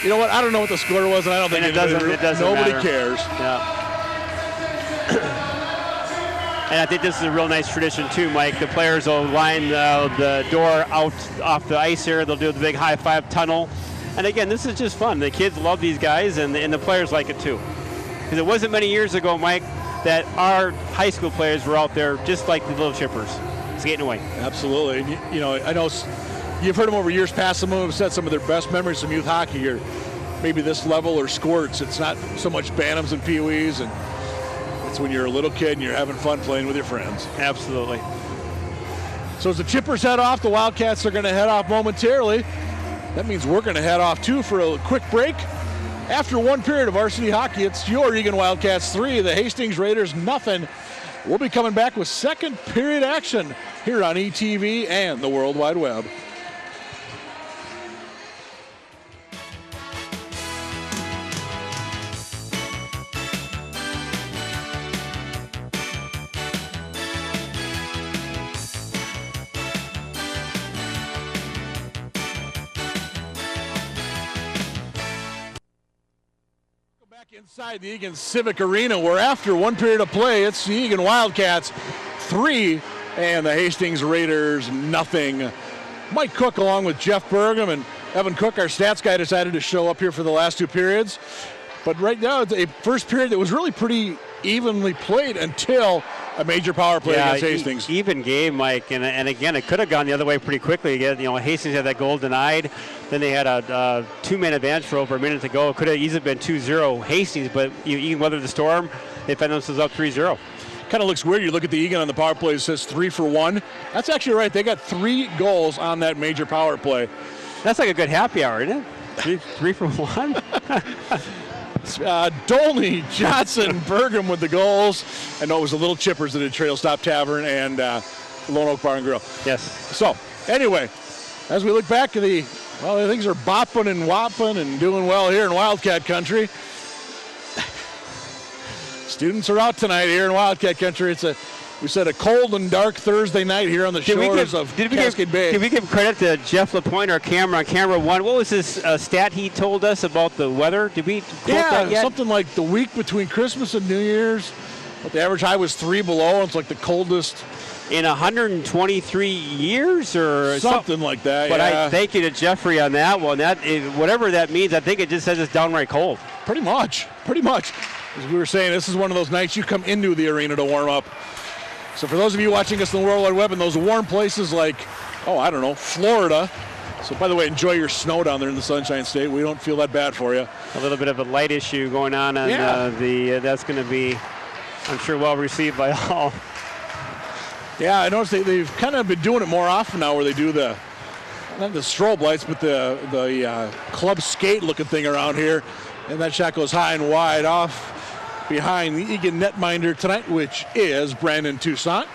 You know what? I don't know what the score was, and I don't think it doesn't nobody matter. cares. Yeah. And I think this is a real nice tradition too, Mike. The players will line the door out off the ice here. They'll do the big high five tunnel. And again, this is just fun. The kids love these guys, and the players like it too. Because it wasn't many years ago, Mike, that our high school players were out there just like the little chippers, skating away. Absolutely. I know you've heard them over years past. Some of them have said some of their best memories from youth hockey are maybe this level or squirts. It's not so much bantams and peewees, and It's when you're a little kid and you're having fun playing with your friends. Absolutely. So as the Chippers head off, the Wildcats are going to head off momentarily. That means we're going to head off too for a quick break. After one period of varsity hockey, it's your Eagan Wildcats 3, the Hastings Raiders nothing. We'll be coming back with second period action here on ETV and the World Wide Web. Inside the Eagan Civic Arena, where after one period of play, it's the Eagan Wildcats 3 and the Hastings Raiders nothing. Mike Cook along with Jeff Burgum and Evan Cook, our stats guy, decided to show up here for the last two periods. But right now, it's a first period that was really pretty evenly played until a major power play against Hastings. Even game, Mike, and again, it could have gone the other way pretty quickly. Again, Hastings had that goal denied. Then they had a two-man advantage for over a minute to go. It could have easily been 2-0 Hastings, but Eagan weathered the storm. They found themselves up 3-0. Kind of looks weird. You look at the Eagan on the power play, it says 3 for 1. That's actually right. They got 3 goals on that major power play. That's like a good happy hour, isn't it? Three for 1? Dolney, Johnson, Burgum with the goals. I know it was the Little Chippers that did Trail Stop Tavern and Lone Oak Bar and Grill. Yes. So, anyway, as we look back at the things are bopping and whopping and doing well here in Wildcat Country. Students are out tonight here in Wildcat Country. We said a cold and dark Thursday night here on the shores of Cascade Bay. Did we give credit to Jeff LaPointe, our camera on camera one? What was this stat he told us about the weather? Did we quote that yet? Something like the week between Christmas and New Year's. But the average high was 3 below. It's like the coldest in 123 years or something like that. But I thank you to Jeffrey on that one. Whatever that means, I think it just says it's downright cold. Pretty much. As we were saying, this is one of those nights you come into the arena to warm up. So for those of you watching us on the World Wide Web in those warm places like, Florida. So by the way, enjoy your snow down there in the Sunshine State. We don't feel that bad for you. A little bit of a light issue going on that's going to be, I'm sure, well received by all. Yeah, I noticed they've kind of been doing it more often now, where they do not the strobe lights, but the club skate looking thing around here. And that shot goes high and wide off behind the Eagan netminder tonight, which is Brandon Toussaint.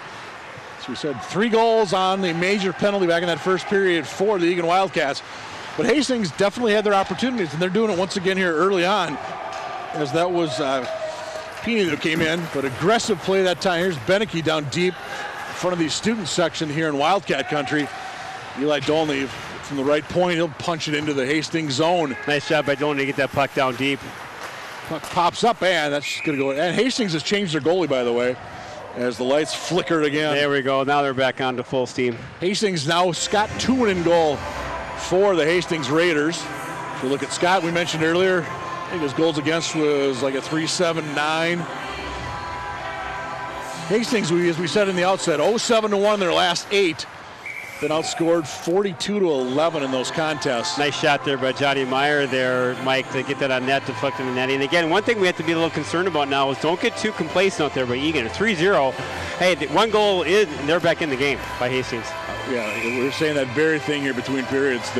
So we said 3 goals on the major penalty back in that first period for the Eagan Wildcats. But Hastings definitely had their opportunities, and they're doing it once again here early on, as that was Peeney that came in. But aggressive play that time. Here's Beneke down deep in front of the student section here in Wildcat Country. Eli Dolney from the right point, he'll punch it into the Hastings zone. Nice job by Dolney to get that puck down deep. Puck pops up, and that's going to go. And Hastings has changed their goalie, by the way, as the lights flickered again. There we go. Now they're back on to full steam. Hastings now, Scott Tewin in goal for the Hastings Raiders. If you look at Scott, we mentioned earlier, I think his goals against was like a 3.79. Hastings, as we said in the outset, 0-7-1 in their last 8. Been outscored 42-11 in those contests. Nice shot there by Johnny Meyer there, Mike, to get that on net, deflecting the netting. And again, one thing we have to be a little concerned about now is don't get too complacent out there by Eagan. 3-0. Hey, one goal is, and they're back in the game by Hastings. Yeah, we were saying that very thing here between periods.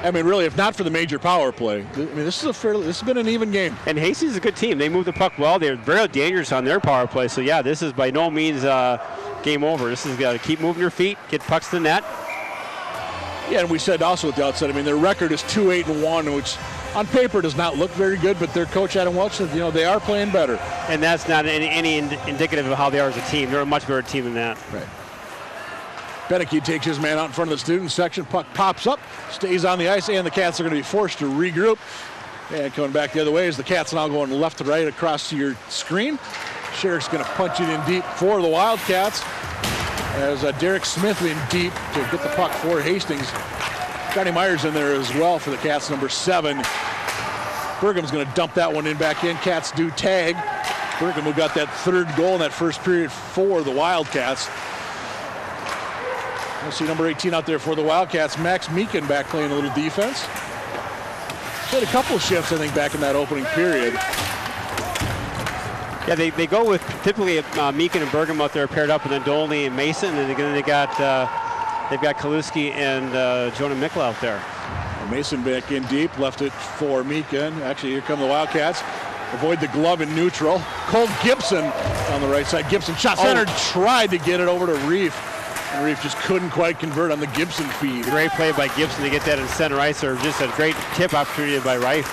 Really, if not for the major power play, this has been an even game. And Hastings is a good team. They move the puck well. They're very dangerous on their power play. So yeah, this is by no means game over. This has got to keep moving your feet, get pucks to the net. Yeah, and we said also at the outset, their record is 2-8-1, which on paper does not look very good, but their coach Adam Welch said, they are playing better. And that's not any indicative of how they are as a team. They're a much better team than that. Right. Beneke takes his man out in front of the student section. Puck pops up, stays on the ice, and the Cats are going to be forced to regroup. And coming back the other way is the Cats now going left to right across to your screen. Sherrick's going to punch it in deep for the Wildcats, as Derek Smith in deep to get the puck for Hastings. Johnny Meyer's in there as well for the Cats, number 7. Burgum's going to dump that one back in. Cats do tag. Burgum, who got that 3rd goal in that first period for the Wildcats. We'll see number 18 out there for the Wildcats. Max Meekin back playing a little defense. He had a couple of shifts, I think, back in that opening period. Yeah, they go with typically Meakin and Bergam out there paired up, and then Dolney and Mason, and then they've got Kaluski and Jonah Mikla out there. Mason back in deep, left it for Meakin. Actually, here come the Wildcats. Avoid the glove in neutral. Cole Gibson on the right side. Gibson shot center, tried to get it over to Reef. And Reef just couldn't quite convert on the Gibson feed. Great play by Gibson to get that in center ice, or just a great tip opportunity by Rife.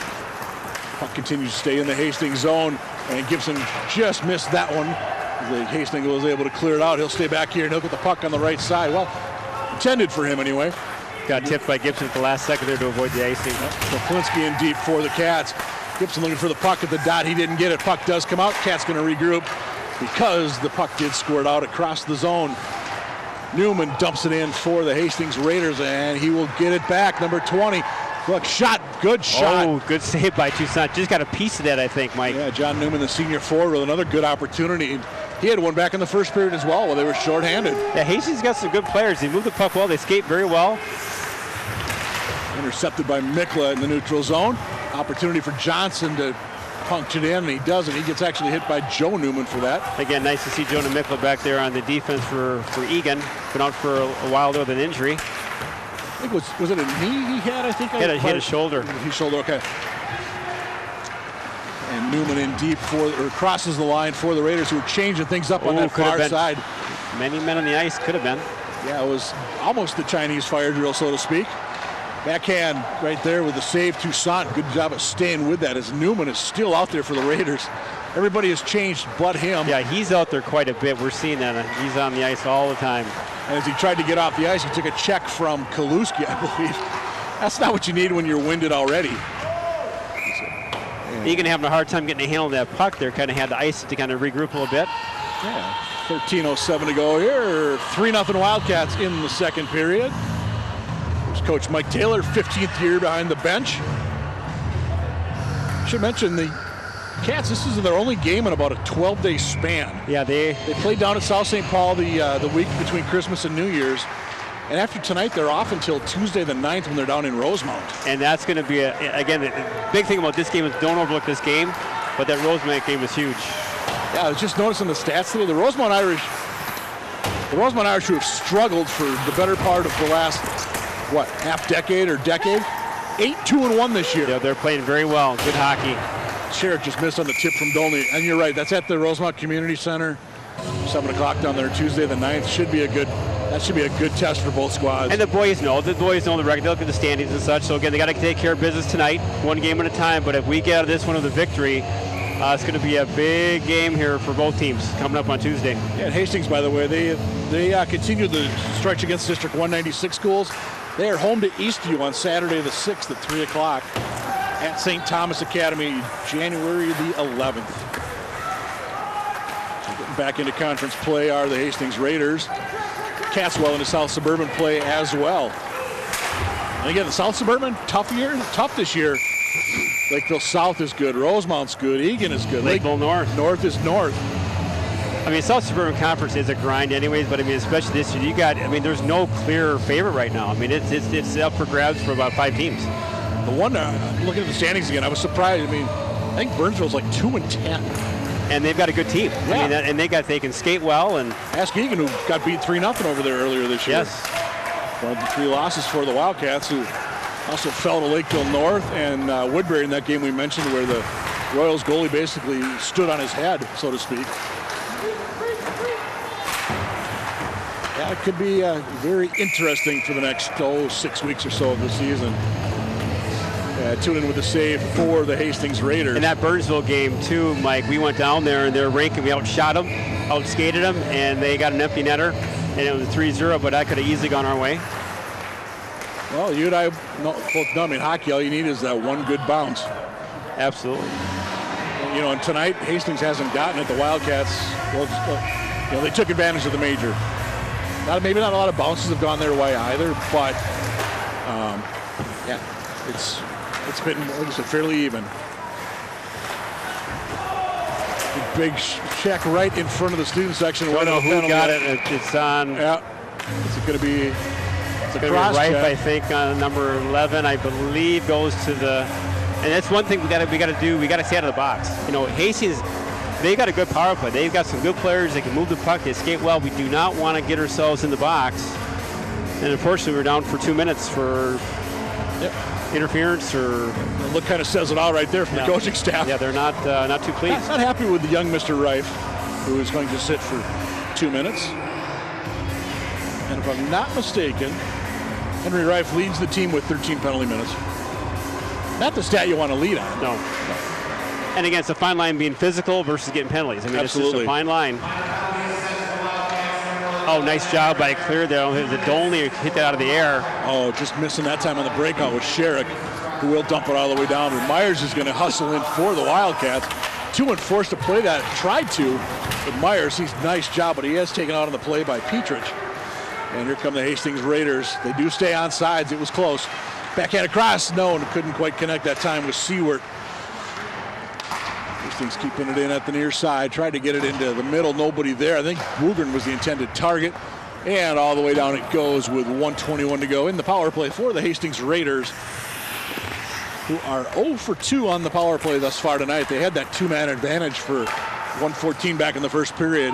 Puck continues to stay in the Hastings zone, and Gibson just missed that one. The Hastings was able to clear it out. He'll stay back here and he'll get the puck on the right side. Well, intended for him anyway. Got tipped by Gibson at the last second there to avoid the icing. Poplinski in deep for the Cats. Gibson looking for the puck at the dot. He didn't get it. Puck does come out. Cats going to regroup because the puck did squirt out across the zone. Newman dumps it in for the Hastings Raiders, and he will get it back. Number 20. Look, shot. Good shot. Oh, good save by Toussaint. Just got a piece of that, I think, Mike. Yeah, John Newman, the senior forward, with another good opportunity. He had one back in the first period as well while they were shorthanded. Yeah, Hastings got some good players. They move the puck well. They skate very well. Intercepted by Mikla in the neutral zone. Opportunity for Johnson to punch it in, and he doesn't. He gets actually hit by Joe Newman for that. Again, nice to see Jonah Mikla back there on the defense for Eagan. Been out for a while there with an injury. I think was it a knee he had? I think he hit his shoulder. His shoulder, okay. And Newman in deep crosses the line for the Raiders, who are changing things up on that far side. Many men on the ice, could have been. Yeah, it was almost the Chinese fire drill, so to speak. Backhand right there with the save. Toussaint, good job of staying with that as Newman is still out there for the Raiders. Everybody has changed but him. Yeah, he's out there quite a bit. We're seeing that. He's on the ice all the time. As he tried to get off the ice, he took a check from Kaluski, I believe. That's not what you need when you're winded already. Eagan having a hard time getting a handle on that puck there. Kind of had to ice it to kind of regroup a little bit. Yeah, 13:07 to go here. 3-0 Wildcats in the second period. There's Coach Mike Taylor, 15th year behind the bench. Should mention the Cats, this is their only game in about a 12-day span. Yeah, they played down at South St. Paul the week between Christmas and New Year's. And after tonight, they're off until Tuesday the 9th when they're down in Rosemount. And that's going to be, again, the big thing about this game is don't overlook this game, but that Rosemount game is huge. Yeah, I was just noticing the stats today. The Rosemount Irish, who have struggled for the better part of the last, half decade or decade? 8-2-1 this year. Yeah, they're playing very well. Good hockey. Sherritt just missed on the tip from Dolney. And you're right, that's at the Rosemount Community Center. 7 o'clock down there Tuesday the 9th. That should be a good test for both squads. And the boys know the record. They look at the standings and such. So again, they got to take care of business tonight, one game at a time. But if we get out of this one with a victory, it's going to be a big game here for both teams coming up on Tuesday. Yeah, and Hastings, by the way, they continue the stretch against District 196 schools. They are home to Eastview on Saturday the 6th at 3 o'clock at St. Thomas Academy, January the 11th. So getting back into conference play are the Hastings Raiders. Cats well into South Suburban play as well. And again, the South Suburban, tough this year. Lakeville South is good. Rosemount's good. Eagan is good. Lakeville North. North is North. I mean, South Suburban Conference is a grind anyways, but I mean, especially this year, there's no clear favorite right now. I mean, it's up for grabs for about 5 teams. The one, looking at the standings again, I was surprised. I mean, I think Burnsville's like 2-10. And they've got a good team. Yeah. I mean, they can skate well. And ask Eagan, who got beat 3-0 over there earlier this year. Yes. One of the 3 losses for the Wildcats, who also fell to Lakeville North and Woodbury in that game we mentioned, where the Royals goalie basically stood on his head, so to speak. Yeah, it could be very interesting for the next 6 weeks or so of the season. Tune in with the save for the Hastings Raiders. In that Burnsville game, too, Mike, we went down there and their ranking, we outshot them, outskated them, and they got an empty netter, and it was 3-0, but that could have easily gone our way. Well, you and I both know, I mean, hockey, all you need is that one good bounce. Absolutely. You know, and tonight, Hastings hasn't gotten it. The Wildcats, well, they took advantage of the major. Maybe not a lot of bounces have gone their way either, but yeah, it's been, like I said, fairly even. Big check right in front of the student section. I don't know who got it. It's on. Yeah, it's going to be. It's going to be Rife, I think, on number 11. I believe goes to the. And that's one thing we got to do. We got to stay out of the box. You know, Hastings they got a good power play. They've got some good players. They can move the puck. They skate well. We do not want to get ourselves in the box. And unfortunately, we're down for 2 minutes for interference or. Look kind of says it all right there from the coaching staff. Yeah, they're not too pleased. Not happy with the young Mr. Reif, who is going to sit for 2 minutes. And if I'm not mistaken, Henry Reif leads the team with 13 penalty minutes. Not the stat you want to lead on. No. And again, it's a fine line being physical versus getting penalties. I mean, Absolutely. It's just a fine line. Oh, nice job by Clear there. The Dolney hit that out of the air. Oh, just missing that time on the breakout with Sherrick, who will dump it all the way down. And Myers is going to hustle in for the Wildcats. Two and forced to play that. Tried to, but Myers, he's nice job, but he has taken out on the play by Petrich. And here come the Hastings Raiders. They do stay on sides. It was close. Backhand across. No, and couldn't quite connect that time with Seward. Hastings keeping it in at the near side. Tried to get it into the middle. Nobody there. I think Woogren was the intended target. And all the way down it goes with 1:21 to go in the power play for the Hastings Raiders, who are 0 for 2 on the power play thus far tonight. They had that two-man advantage for 1:14 back in the first period.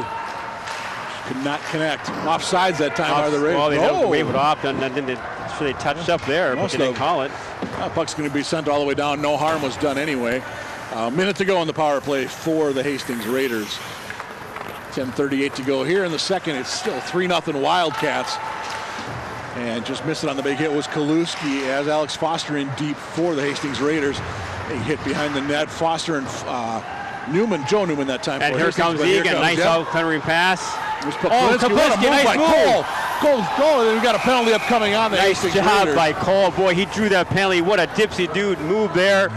Could not connect. Offsides that time are the Raiders. Well, they don't wave it off, and then they touched up there, but they didn't call it. Puck's going to be sent all the way down. No harm was done anyway. A minute to go in the power play for the Hastings Raiders. 10:38 to go here in the second. It's still 3-0 Wildcats. And just missing on the big hit was Kaluski as Alex Foster in deep for the Hastings Raiders. A hit behind the net. Foster and Newman, Joe Newman that time. And here comes Eagan. Nice out-countering pass. Kaplinski, nice move. Goal, and we've got a penalty upcoming on the Hastings Raiders. Nice Raiders. job by Cole. Boy, he drew that penalty. What a dipsy dude move there.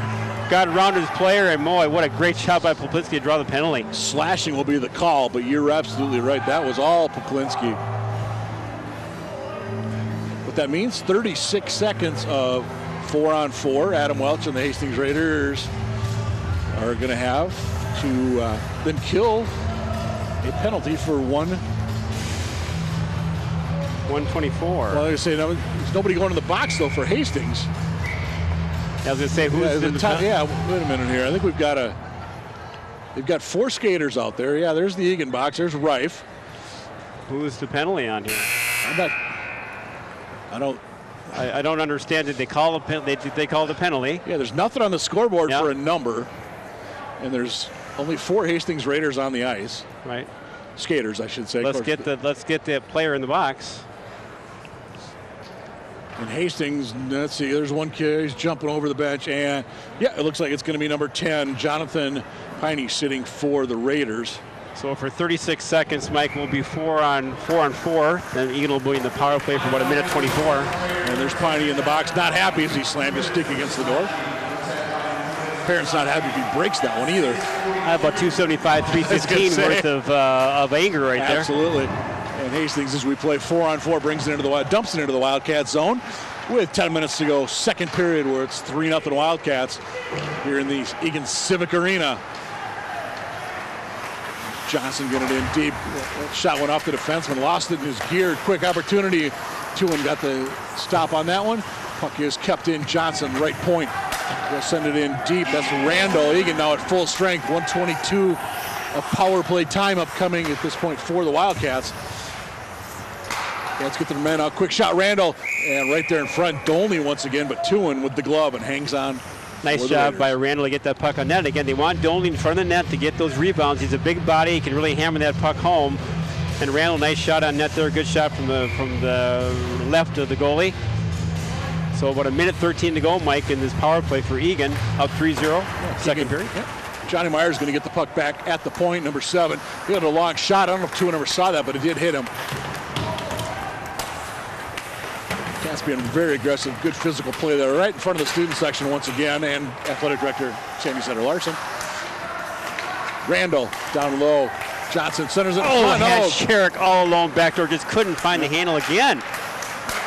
Got around his player, and boy, what a great shot by Kaplinski to draw the penalty. Slashing will be the call, but you're absolutely right. That was all Kaplinski. What that means, 36 seconds of 4-on-4. Adam Welch and the Hastings Raiders are going to have to then kill a penalty for 124. Well, I say there's nobody going to the box though for Hastings. I was going to say who's in the top. Yeah, wait a minute here. I think they've got 4 skaters out there. Yeah, there's the Eagan box. There's Reif. Who's the penalty on here? I don't understand. Did they call they call the penalty? Yeah, there's nothing on the scoreboard for a number, and there's only 4 Hastings Raiders on the ice. Right. Skaters, I should say. Let's get the player in the box. And Hastings, let's see, there's one kid, he's jumping over the bench, and yeah, it looks like it's going to be number 10, Jonathan Piney, sitting for the Raiders. So for 36 seconds, Mike will be 4-on-4. Then Eagan will be in the power play for about 1:24. And there's Piney in the box, not happy as he slammed his stick against the door. Parents not happy if he breaks that one either. About 275, 315 worth of anger right there. Absolutely. And Hastings, as we play 4-on-4, dumps it into the Wildcat zone with 10 minutes to go. Second period where it's 3-0 Wildcats here in the Eagan Civic Arena. Johnson getting it in deep. Shot went off the defenseman, lost it in his gear. Quick opportunity. Tuin got the stop on that one. Puck is kept in. Johnson, right point. They'll send it in deep. That's Randall. Eagan now at full strength. 1:22 of power play time upcoming at this point for the Wildcats. Let's get the men out. Quick shot, Randall. And right there in front, Dolney once again, but Tuin with the glove and hangs on. Nice job by Randall to get that puck on net. Again, they want Dolney in front of the net to get those rebounds. He's a big body. He can really hammer that puck home. And Randall, nice shot on net there. Good shot from the left of the goalie. So about 1:13 to go, Mike, in this power play for Eagan. Up 3-0, second period. Yeah. Johnny Myers going to get the puck back at the point, number 7. He had a long shot. I don't know if Tuin ever saw that, but it did hit him. Caspian, very aggressive, good physical play there, right in front of the student section once again, and athletic director Sandy Setter Larson. Randall down low. Johnson centers it. Sherrick all alone back door, just couldn't find the handle again.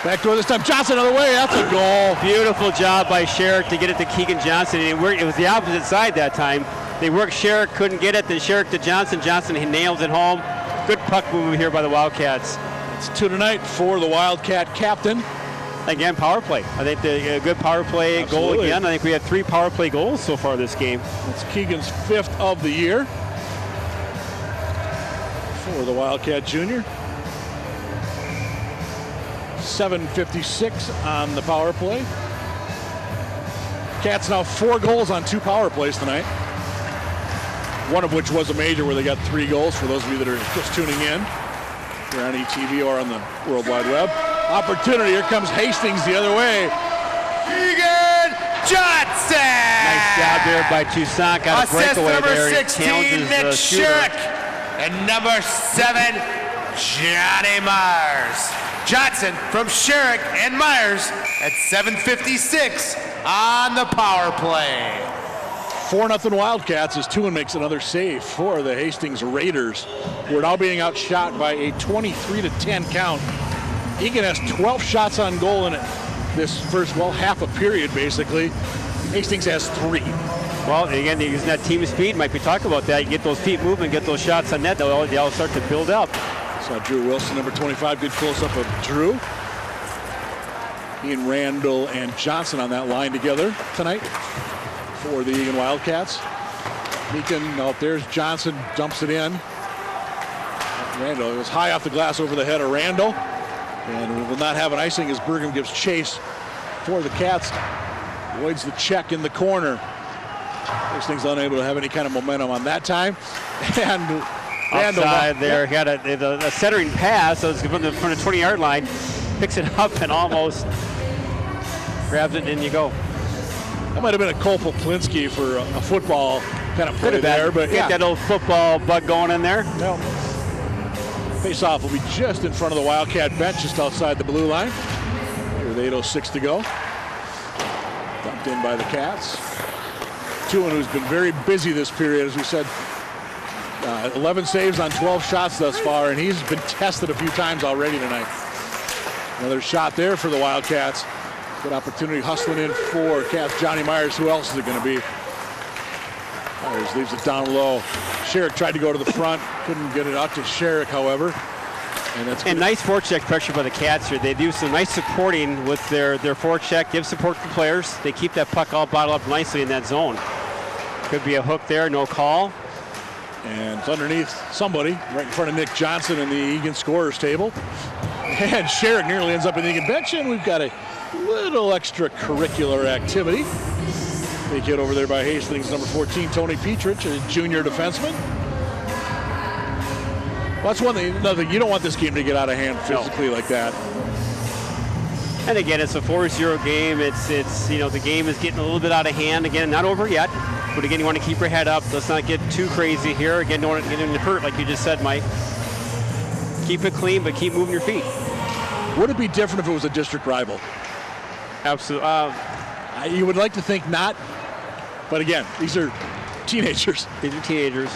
Back door this time. Johnson on the way. That's a goal. Beautiful job by Sherrick to get it to Keegan Johnson. It was the opposite side that time. They worked Sherrick, couldn't get it. Then Sherrick to Johnson. Johnson, he nails it home. Good puck move here by the Wildcats. It's 2 tonight for the Wildcat captain. Again, power play. I think a good power play goal again. I think we had 3 power play goals so far this game. It's Keegan's 5th of the year. for the Wildcat junior. 7:56 on the power play. Cats now 4 goals on 2 power plays tonight. One of which was a major where they got 3 goals for those of you that are just tuning in. Here on ETV or on the World Wide Web. Opportunity, here comes Hastings the other way. Eagan Johnson! Nice job there by Toussaint. Got a Assist breakaway number there. 16, Nick Sherrick. And number 7, Johnny Myers. Johnson from Sherrick and Myers at 7:56 on the power play. 4-0 Wildcats as Tuen makes another save for the Hastings Raiders, who are now being outshot by a 23-10 count. Eagan has 12 shots on goal in this first, half a period basically. Hastings has 3. Well, again, using that team speed, Mike, we talk about that. You get those feet moving, get those shots on net, they all start to build up. Saw Drew Wilson, number 25, good close-up of Drew. Ian Randall and Johnson on that line together tonight for the Eagan Wildcats. Eagan, there's Johnson, dumps it in. Randall, it was high off the glass over the head of Randall. And we will not have an icing as Burgum gives chase for the Cats. Avoids the check in the corner. Hastings unable to have any kind of momentum on that time. And Randall outside there, got a centering pass, so it's from the 20-yard line. Picks it up and almost grabs it, and in you go. That might have been a Cole Poplinski for a football kind of play there, but get that old football bug going in there. No. Face-off will be just in front of the Wildcat bench, just outside the blue line. With 8:06 to go. Dumped in by the Cats. Tuen, who's been very busy this period, as we said. 11 saves on 12 shots thus far, and he's been tested a few times already tonight. Another shot there for the Wildcats. Good opportunity hustling in for Cats. Johnny Myers, who else is it going to be? Myers leaves it down low. Sherrick tried to go to the front, couldn't get it out to Sherrick, however. And nice forecheck pressure by the Cats here. They do some nice supporting with their forecheck, give support to players. They keep that puck all bottled up nicely in that zone. Could be a hook there, no call. And it's underneath somebody, right in front of Nick Johnson in the Eagan scorers table. And Sherrick nearly ends up in the Eagan bench, and we've got a little extracurricular activity. Big hit over there by Hastings, number 14, Tony Petrich, a junior defenseman. Well, that's one thing, another thing, you don't want this game to get out of hand physically like that. And again, it's a 4-0 game. It's the game is getting a little bit out of hand. Again, not over yet. But again, you want to keep your head up. Let's not get too crazy here. Again, don't want to get into hurt, like you just said, Mike. Keep it clean, but keep moving your feet. Would it be different if it was a district rival? Absolutely. You would like to think not. But again, these are teenagers. These are teenagers.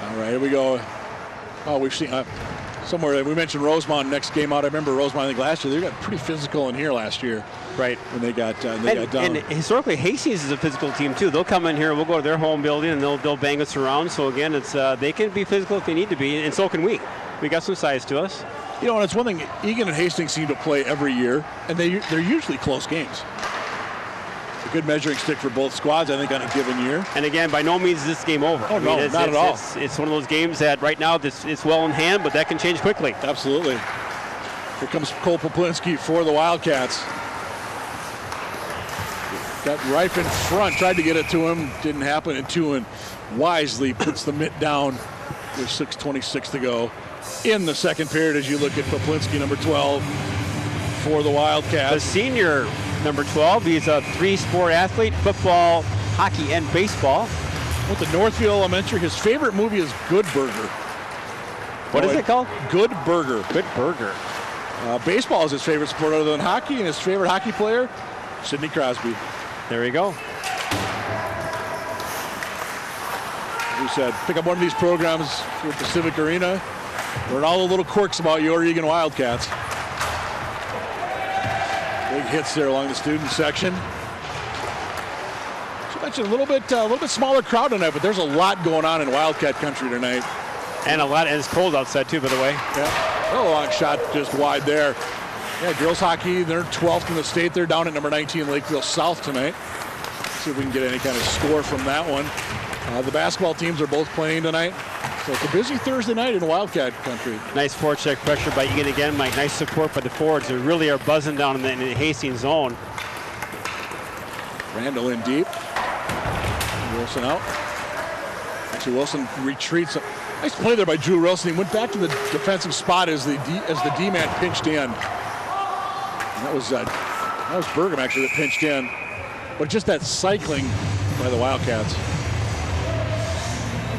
All right, here we go. Oh, we've seen somewhere, we mentioned Rosemont next game out. I remember Rosemont, I think last year, they got pretty physical in here last year. Right. When they got down. And historically, Hastings is a physical team too. They'll come in here, we'll go to their home building, and they'll bang us around. So again, it's they can be physical if they need to be, and so can we. We got some size to us. You know, and it's one thing, Eagan and Hastings seem to play every year, and they're usually close games. A good measuring stick for both squads, I think, on a given year. And again, by no means is this game over. Oh, no, not at all. It's one of those games that right now it's well in hand, but that can change quickly. Absolutely. Here comes Cole Poplinski for the Wildcats. Got Rife in front, tried to get it to him, didn't happen, and Tuen wisely puts the mitt down with 6:26 to go in the second period as you look at Poplinski, number 12, for the Wildcats. The senior, number 12, he's a 3-sport athlete, football, hockey, and baseball. With the Northfield Elementary, his favorite movie is Good Burger. What is it called? Good Burger. Good Burger. Baseball is his favorite sport other than hockey, and his favorite hockey player, Sidney Crosby. There you go. As we said, pick up one of these programs here at the Civic Arena. Learn all the little quirks about your Eagan Wildcats. Big hits there along the student section. As you mentioned, a little bit smaller crowd tonight, but there's a lot going on in Wildcat country tonight. And it's cold outside too, by the way. Yeah, a long shot just wide there. Yeah, girls hockey, they're 12th in the state. They're down at number 19 Lakeville South tonight. See if we can get any kind of score from that one. The basketball teams are both playing tonight. So it's a busy Thursday night in Wildcat country. Nice forecheck pressure by Eagan again, Mike. Nice support by the forwards. They really are buzzing down in the Hastings zone. Randall in deep. Wilson out. Actually, Wilson retreats. Nice play there by Drew Wilson. He went back to the defensive spot as the D-man pinched in. And that was Bergam actually that pinched in. But just that cycling by the Wildcats.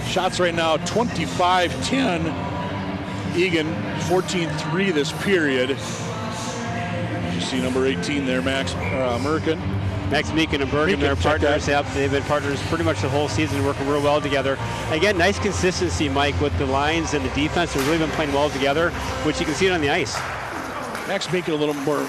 Shots right now 25-10. Eagan 14-3 this period. You see number 18 there, Max Merkin. Max Meekin and Bergam, their partners. Yep, they've been partners pretty much the whole season, working real well together. Again, nice consistency, Mike, with the lines and the defense. They've really been playing well together, which you can see it on the ice. Max Meekin, a little more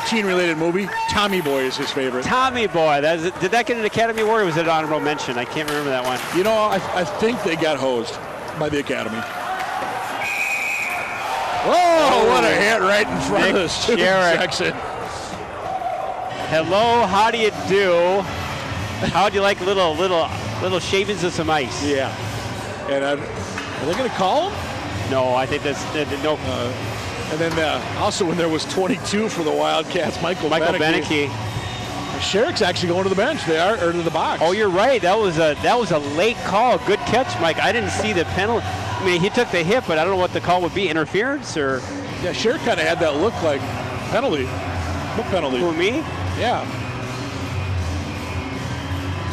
teen-related movie. Tommy Boy is his favorite. Tommy Boy. Did that get an Academy Award, or was it an honorable mention? I can't remember that one. You know, I think they got hosed by the Academy. Oh, what a hit right in front of the student section. Hello, how do you do? How do you like little shavings of some ice? Yeah. And are they going to call him? No, I think that's no. And then also when there was 22 for the Wildcats, Michael Beneke. Sherrick's actually going to the bench. They are, or to the box. Oh, you're right. That was a late call. Good catch, Mike. I didn't see the penalty. I mean, he took the hit, but I don't know what the call would be. Interference or? Yeah, Sherrick kind of had that look like penalty. What penalty? Who, me? Yeah.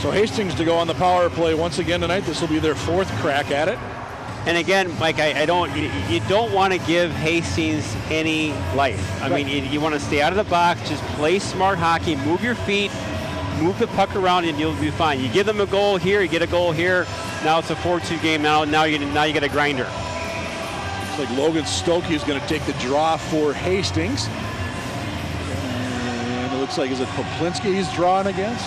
So Hastings to go on the power play once again tonight. This will be their fourth crack at it. And again, Mike, you don't want to give Hastings any life. I mean, you want to stay out of the box, just play smart hockey, move your feet, move the puck around, and you'll be fine. You give them a goal here, you get a goal here. Now it's a 4-2 game. Now you get a grinder. Looks like Logan Stokey is going to take the draw for Hastings. And it looks like, is it Poplinski he's drawing against?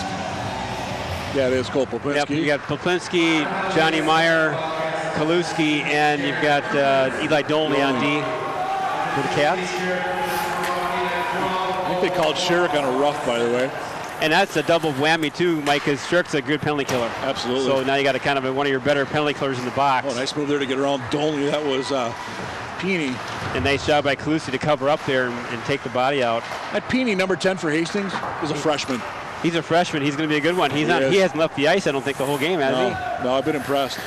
Yeah, it is Cole Poplinski. Yep, you got Poplinski, Johnny Meyer, Kaluski, and you've got Eli Dolney on D for the Cats. I think they called Sherrick on a rough, by the way. And that's a double whammy too, Mike, because Sherrick's a good penalty killer. Absolutely. So now you got one of your better penalty killers in the box. Oh, nice move there to get around Dolney. That was Peeny. And nice job by Kaluski to cover up there and take the body out. That Peeny, number 10 for Hastings, is a freshman. He's a freshman. He's going to be a good one. He hasn't left the ice, I don't think, the whole game, has he? No, I've been impressed.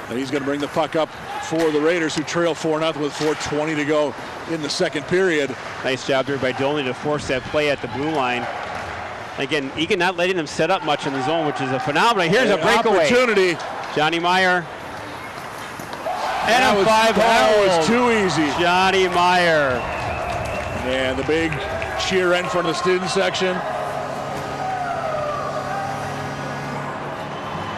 And he's going to bring the puck up for the Raiders, who trail 4-0 with 4:20 to go in the second period. Nice job there by Dolney to force that play at the blue line. Again, Eagan not letting them set up much in the zone, which is a phenomenal. Here's a breakaway. Opportunity. Johnny Meyer. And a 5-hole. That was too easy. Johnny Meyer. And the big cheer right in front of the student section.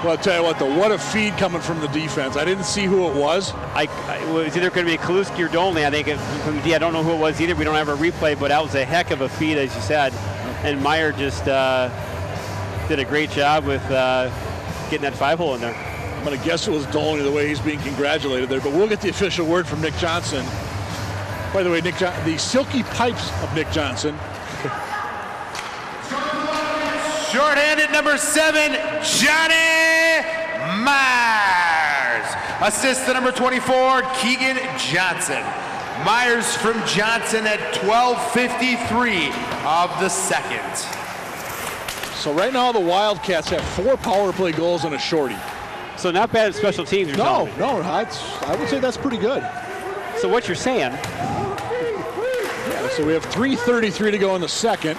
Well, I'll tell you what, what a feed coming from the defense. I didn't see who it was. It was either going to be Kaluski or Dolney. I think from the D, I don't know who it was either. We don't have a replay, but that was a heck of a feed, as you said. And Meyer just did a great job with getting that 5-hole in there. I'm going to guess it was Dolney the way he's being congratulated there, but we'll get the official word from Nick Johnson. By the way, the silky pipes of Nick Johnson. Shorthanded number 7, Johnny Myers. Assist to number 24, Keegan Johnson. Myers from Johnson at 12:53 of the second. So right now the Wildcats have 4 power play goals and a shorty. So not bad at special teams. No, I would say that's pretty good. So what you're saying? Yeah, so we have 3:33 to go in the second.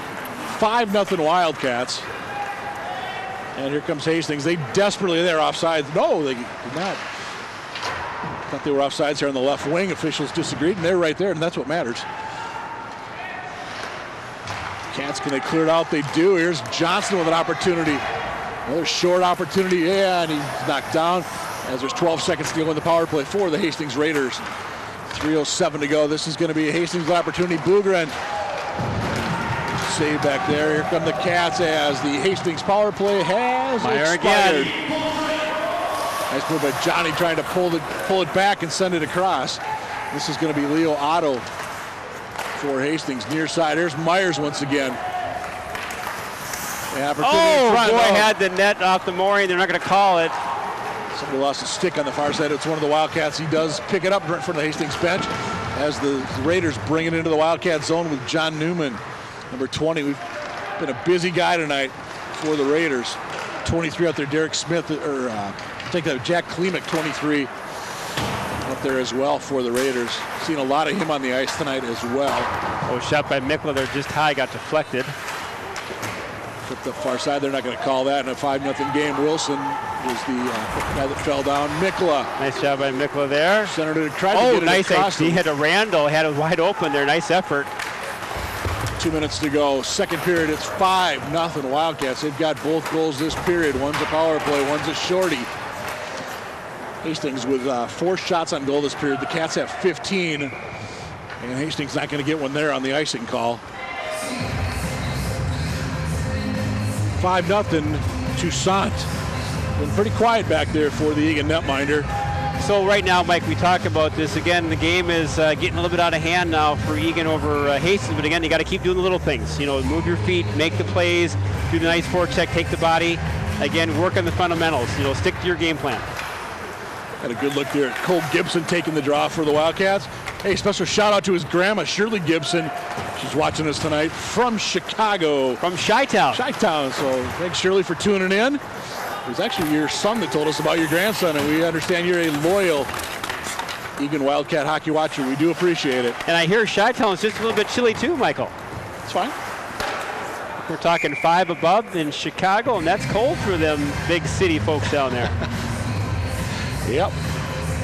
5-0 Wildcats. And here comes Hastings. They're offsides. No, they did not. Thought they were offsides here on the left wing. Officials disagreed, and they're right there, and that's what matters. Cats, can they clear it out? They do. Here's Johnson with an opportunity. Another short opportunity. Yeah, and he's knocked down as there's 12 seconds to go in the power play for the Hastings Raiders. 3:07 to go. This is going to be a Hastings opportunity. Bugren. Save back there. Here come the Cats as the Hastings power play has expired. Nice move by Johnny trying to pull it back and send it across. This is going to be Leo Otto for Hastings near side. Here's Myers once again. Oh, boy, had the net off the mooring. They're not going to call it. Somebody lost a stick on the far side. It's one of the Wildcats. He does pick it up right in front of the Hastings bench as the Raiders bring it into the Wildcat zone with John Newman, number 20. We've been a busy guy tonight for the Raiders. 23 out there, Derek Smith, take that, Jack Klimek, 23 out there as well for the Raiders. Seen a lot of him on the ice tonight as well. Oh, shot by Mikla there just high, got deflected. Flipped up far side, they're not going to call that in a 5-0 game. Wilson was the guy that fell down. Mikla. Nice job by Mikla there. Centered it, tried to get it nice. across. He had a Randall, had it wide open there. Nice effort. 2 minutes to go. Second period, it's 5-0 Wildcats. They've got both goals this period. One's a power play, one's a shorty. Hastings with 4 shots on goal this period. The Cats have 15. And Hastings not going to get one there on the icing call. 5-0 Toussaint. Been pretty quiet back there for the Eagan netminder. So right now, Mike, we talk about this again. The game is getting a little bit out of hand now for Eagan over Hastings. But again, you got to keep doing the little things. You know, move your feet, make the plays, do the nice forecheck, take the body. Again, work on the fundamentals. You know, stick to your game plan. Had a good look there at Cole Gibson taking the draw for the Wildcats. Hey, special shout out to his grandma, Shirley Gibson. She's watching us tonight from Chicago. From Chi-Town. Chi-Town. So thanks, Shirley, for tuning in. It was actually your son that told us about your grandson, and we understand you're a loyal Eagan Wildcat hockey watcher. We do appreciate it. And I hear Chi-Town's just a little bit chilly too, Michael. It's fine. We're talking 5 above in Chicago, and that's cold for them big city folks down there. Yep.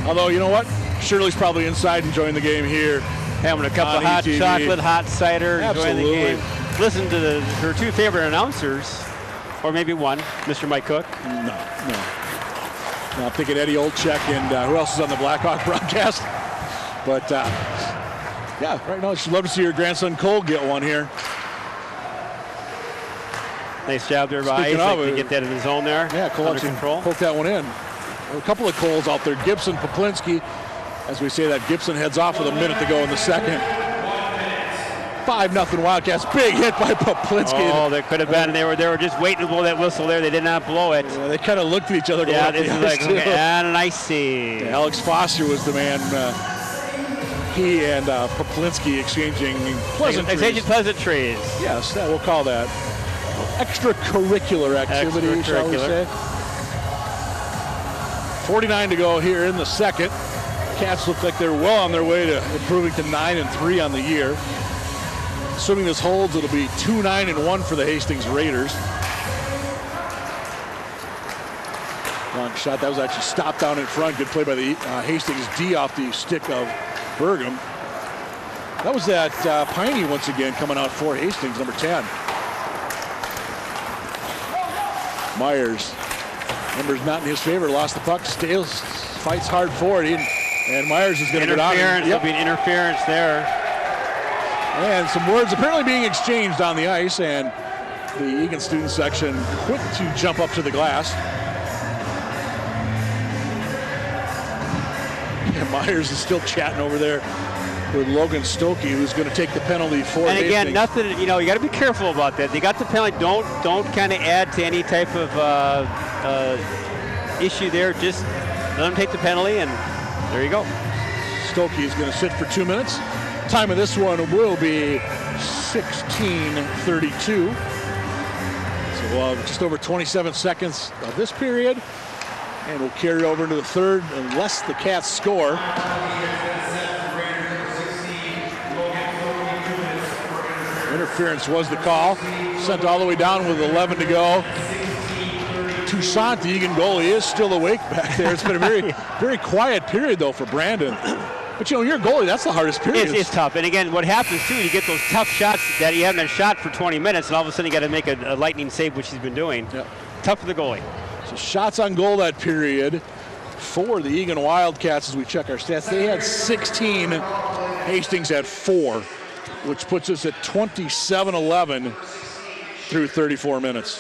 Although, you know what? Shirley's probably inside enjoying the game here. Having a cup of hot chocolate, hot cider, Absolutely. enjoying the game. Listen to her 2 favorite announcers, or maybe one, Mr. Mike Cook. No. I'm thinking Eddie Olczyk and who else is on the Blackhawk broadcast? But, yeah, right now she'd love to see her grandson Cole get one here. Nice job there by Isaac to get that in the zone there. Yeah, Cole under control. Poked that one in. A couple of Coles out there. Gibson, Poplinski. As we say that, Gibson heads off with a minute to go in the second. 5-0 Wildcats. Big hit by Poplinski. Oh, there could have been. They were just waiting to blow that whistle there. They did not blow it. Yeah, they kind of looked at each other. Yeah, this is like, okay, and I see. Yeah, Alex Foster was the man. He and Poplinski exchanging pleasantries. Exchanging pleasantries. Yes, we'll call that extracurricular activity, shall we say. 49 to go here in the second. Cats look like they're well on their way to improving to 9-3 on the year. Assuming this holds, it'll be 2-9-1 for the Hastings Raiders. Long shot. That was actually stopped down in front. Good play by the Hastings D off the stick of Bergam. That was that Piney once again coming out for Hastings, number 10. Myers. Numbers not in his favor. Lost the puck. Stales fights hard for it. And Myers is going to get out. There'll be an interference there. And some words apparently being exchanged on the ice. And the Eagan student section quick to jump up to the glass. And Myers is still chatting over there with Logan Stokey, who's going to take the penalty for And again, Hastings. nothing, you know, you got to be careful about that. They got the penalty. Don't kind of add to any type of issue there. Just let them take the penalty, and there you go. Stokey is going to sit for 2 minutes. Time of this one will be 16:32. So we'll have just over 27 seconds of this period, and we'll carry over into the third unless the Cats score. Interference was the call. Sent all the way down with 11 to go. Toussaint, the Eagan goalie, is still awake back there. It's been a very, very quiet period, though, for Brandon. But, you know, you're a goalie. That's the hardest period. It's tough. And, again, what happens, too, you get those tough shots that you haven't shot for 20 minutes, and all of a sudden you got to make a lightning save, which he's been doing. Yep. Tough for the goalie. So shots on goal that period for the Eagan Wildcats as we check our stats. They had 16. Hastings had 4, which puts us at 27-11 through 34 minutes.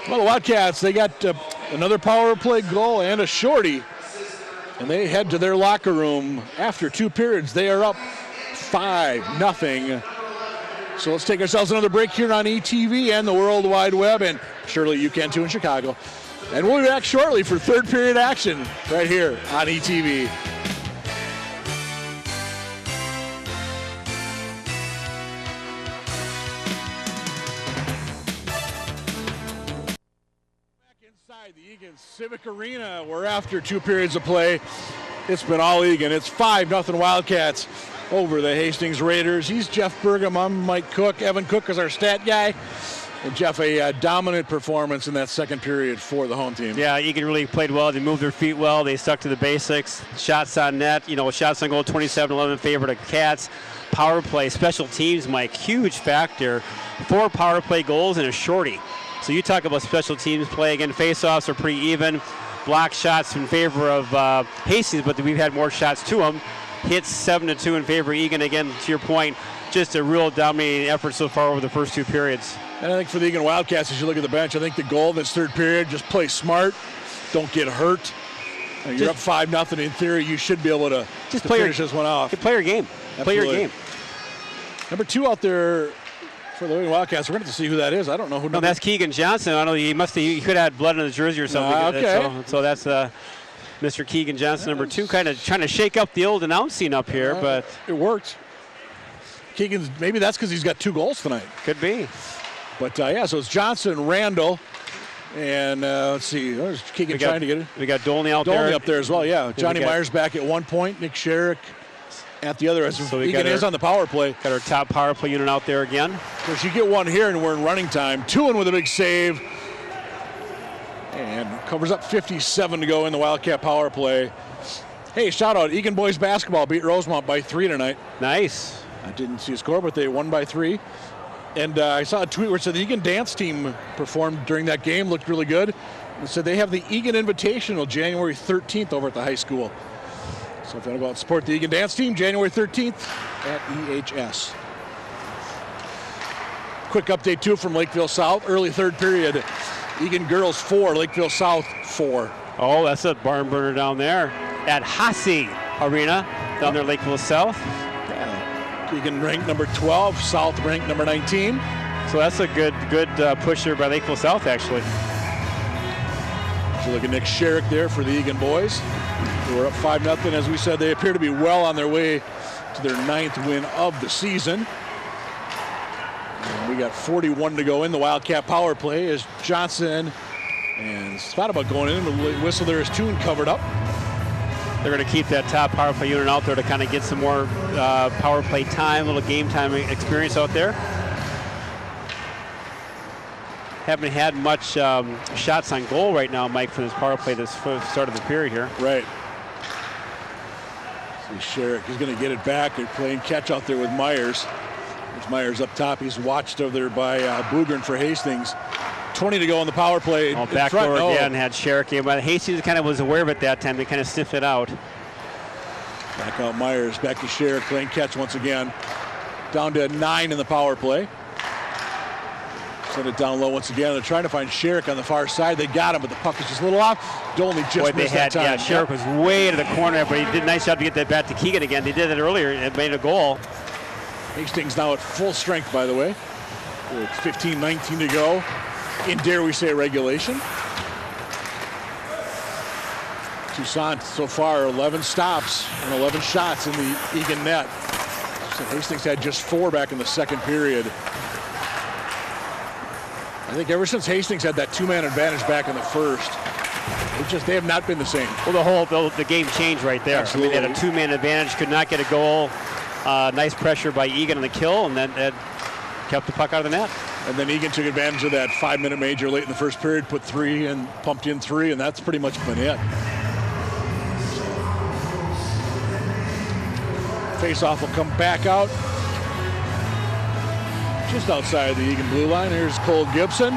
Well, the Wildcats, they got another power play goal and a shorty. And they head to their locker room after 2 periods. They are up 5-0 So let's take ourselves another break here on ETV and the World Wide Web, and surely you can too in Chicago. And we'll be back shortly for third period action right here on ETV. The Eagan Civic Arena. We're after 2 periods of play. It's been all Eagan. It's 5-0 Wildcats over the Hastings Raiders. He's Jeff Burgum. I'm Mike Cook. Evan Cook is our stat guy. And Jeff, a dominant performance in that second period for the home team. Yeah, Eagan really played well. They moved their feet well. They stuck to the basics. Shots on net, shots on goal, 27-11 in favor of the Cats. Power play, special teams, Mike, huge factor. 4 power play goals and a shorty. So you talk about special teams play. Again, face-offs are pretty even. Block shots in favor of Hastings, but we've had more shots to them. Hits 7-2 in favor of Eagan. Again, to your point, just a real dominating effort so far over the first 2 periods. And I think for the Eagan Wildcats, as you look at the bench, I think the goal in this third period, just play smart, don't get hurt. You're up 5-0 in theory. You should be able to finish this one off. Play your game. Absolutely. Play your game. Number 2 out there for the Eagan Wildcats. We're going to have to see who that is. I don't know who. No, that's Keegan Johnson. I don't know. He could have had blood on his jersey or something. Okay. So that's Mr. Keegan Johnson, number 2, kind of trying to shake up the old announcing up here, but it worked. Keegan's, maybe that's because he's got 2 goals tonight. Could be. But so it's Johnson, Randall, and let's see. There's Keegan trying to get it. We got Dolney out there. Dolney up there as well. Yeah. Johnny Myers back at 1 point. Nick Sherrick at the other. So Eagan is on the power play. Got our top power play unit out there again. Of course, you get one here, and we're in running time. 2-1 with a big save. And covers up 57 to go in the Wildcat power play. Hey, shout out, Eagan boys basketball beat Rosemont by 3 tonight. Nice. I didn't see a score, but they won by 3. And I saw a tweet where it said the Eagan dance team performed during that game, looked really good. It said they have the Eagan Invitational January 13th over at the high school. So if you want to go out and support the Eagan dance team, January 13th at EHS. Quick update, too, from Lakeville South. Early third period, Eagan girls 4, Lakeville South 4. Oh, that's a barn burner down there at Hastings Arena down there, Lakeville South. Eagan ranked number 12, South ranked number 19. So that's a good push there by Lakeville South, actually. So look at Nick Sherrick there for the Eagan boys. We're up 5-0. As we said, they appear to be well on their way to their 9th win of the season. And we got 41 to go in the Wildcat power play as Johnson and thought about going in. The whistle there is 2 and covered up. They're going to keep that top power play unit out there to kind of get some more power play time, a little game time experience out there. Haven't had much shots on goal right now, Mike, for this power play this start of the period here. Right. See Sherrick is going to get it back. They're playing catch out there with Myers. There's Myers up top. He's watched over there by Boogren for Hastings. 20 to go on the power play. Backdoor again, had Sherrick in, but Hastings kind of was aware of it that time. They kind of sniffed it out. Back out Myers, back to Sherrick, playing catch once again. Down to 9 in the power play. Send it down low once again. They're trying to find Sherrick on the far side. They got him, but the puck is just a little off. Dolney just missed that time. Yeah, Sherrick was way to the corner, but he did a nice job to get that back to Keegan again. They did it earlier and made a goal. Hastings now at full strength, by the way. With 15-19 to go in, dare we say, regulation. Toussaint so far 11 stops and 11 shots in the Eagan net. So Hastings had just 4 back in the second period. I think ever since Hastings had that 2-man advantage back in the first, they have not been the same. Well, the game changed right there. Absolutely. I mean, they had a 2-man advantage, could not get a goal. Nice pressure by Eagan on the kill, and then kept the puck out of the net. And then Eagan took advantage of that 5-minute major late in the first period, put 3 and pumped in 3, and that's pretty much been it. Face-off will come back out. Just outside the Eagan blue line. Here's Cole Gibson.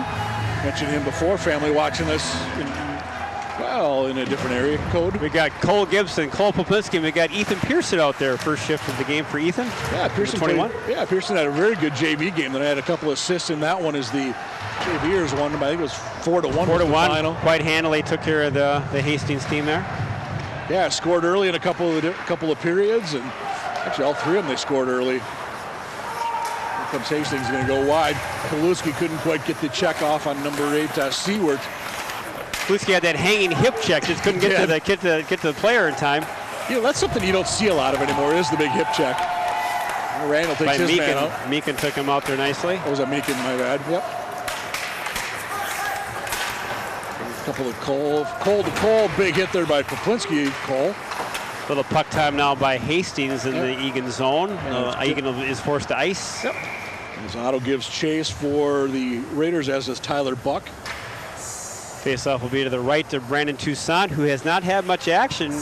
Mentioned him before. Family watching this in a different area code. We got Cole Gibson, Cole Popinski, and we got Ethan Pearson out there. First shift of the game for Ethan. Yeah, Pearson 21. Pearson had a very good JV game. Then I had a couple assists in that one as the JVers won. I think it was 4-1. 4-1. Quite handily took care of the Hastings team there. Yeah, scored early in a couple of periods, and actually all 3 of them they scored early. comes Hastings, going to go wide. Kaluski couldn't quite get the check off on number 8, Seward. Kaluski had that hanging hip check, just couldn't get to the player in time. That's something you don't see a lot of anymore, is the big hip check. Randall takes his man out. Meekin took him out there nicely. That was a Meekin, my bad. Yep. A couple of Cole to Cole. Big hit there by Poplinski. Cole. Little puck time now by Hastings in the Eagan zone. Eagan is forced to ice. Yep. As Otto gives chase for the Raiders, as does Tyler Buck. Face-off will be to the right to Brandon Toussaint, who has not had much action,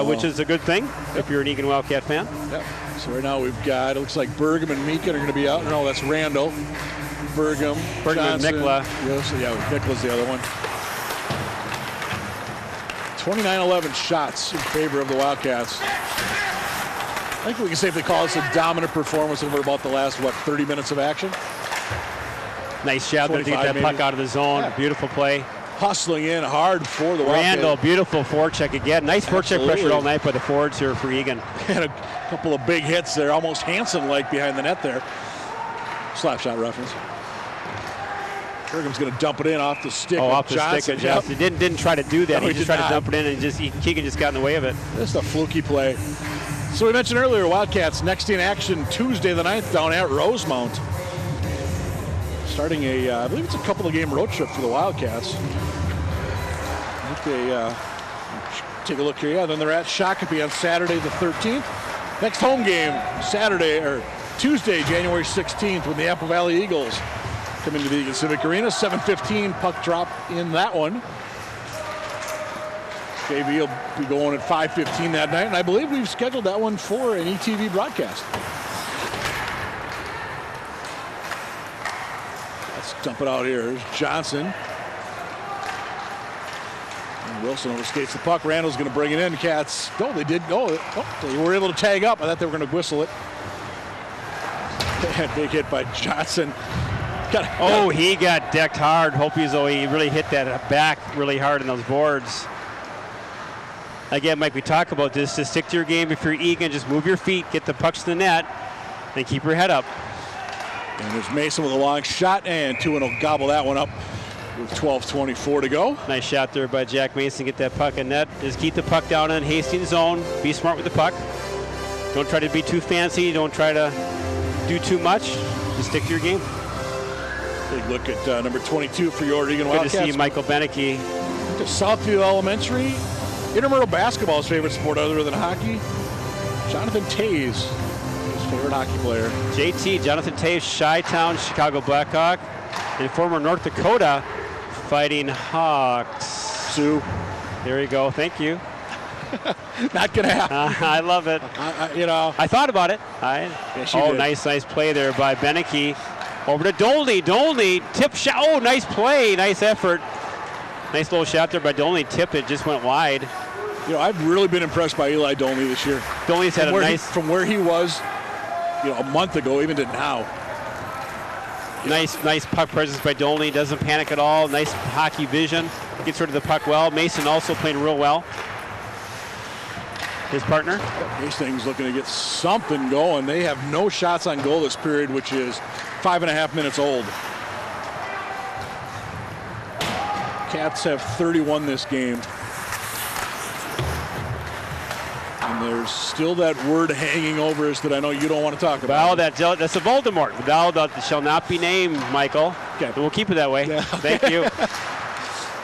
which is a good thing if you're an Eagan Wildcat fan. Yep. So right now we've got, it looks like Bergam and Meekin are going to be out. No, that's Randall. Bergam and Mikla. Yes, Mikla's the other one. 29-11 shots in favor of the Wildcats. I think we can safely call this a dominant performance over about the last, 30 minutes of action? Nice job to get that puck out of the zone. Yeah. Beautiful play. Hustling in hard for the Wildcats. Randall, beautiful forecheck again. Nice forecheck pressure all night by the forwards here for Eagan. And a couple of big hits there, almost Hansen-like behind the net there. Slap shot reference. Bergam's going to dump it in off the stick of Johnson. Yep. He didn't try to do that. He just tried to dump it in, and Keegan just got in the way of it. Just a fluky play. So we mentioned earlier, Wildcats next in action Tuesday the 9th down at Rosemount. Starting I believe it's a couple of game road trip for the Wildcats. I think they take a look here. Yeah, then they're at Shakopee on Saturday the 13th. Next home game Tuesday, January 16th, when the Apple Valley Eagles come into the Eagan Civic Arena. 7:15 puck drop in that one. JV will be going at 5:15 that night, and I believe we've scheduled that one for an ETV broadcast. Let's dump it out here. Here's Johnson. And Wilson overskates the puck. Randall's going to bring it in. Cats. No, they did. Oh, they were able to tag up. I thought they were going to whistle it. Big hit by Johnson. He got decked hard. He really hit that back really hard in those boards. Again, Mike, we talk about this. Just stick to your game. If you're Eagan, just move your feet, get the pucks to the net, and keep your head up. And there's Mason with a long shot, and Tuin will gobble that one up with 12:24 to go. Nice shot there by Jack Mason. Get that puck in net. Just keep the puck down in Hastings zone. Be smart with the puck. Don't try to be too fancy. Don't try to do too much. Just stick to your game. Big look at number 22 for your Eagan Wildcats. Good to see Michael Beneke. To Southview Elementary. Intramural basketball's favorite sport other than hockey. Jonathan Tays, his favorite hockey player. JT, Jonathan Tays, Chi-Town, Chicago Blackhawk, and former North Dakota Fighting Hawks. Sue. There you go. Thank you. Not going to happen. I love it. I thought about it. Did. Nice play there by Beneke. Over to Dolney. Dolney, tip shot. Oh, nice play. Nice effort. Nice little shot there by Dolney. Tip, it just went wide. I've really been impressed by Eli Dolney this year. Dolney's had from where he was, a month ago, even to now. Nice puck presence by Dolney. Doesn't panic at all. Nice hockey vision. Gets rid of the puck well. Mason also playing real well. His partner. Hastings looking to get something going. They have no shots on goal this period, which is 5.5 minutes old. Cats have 31 this game. And there's still that word hanging over us that I know you don't want to talk about. Well, that's a Voldemort. Thou that shall not be named, Michael. Okay. And we'll keep it that way. Yeah, okay. Thank you.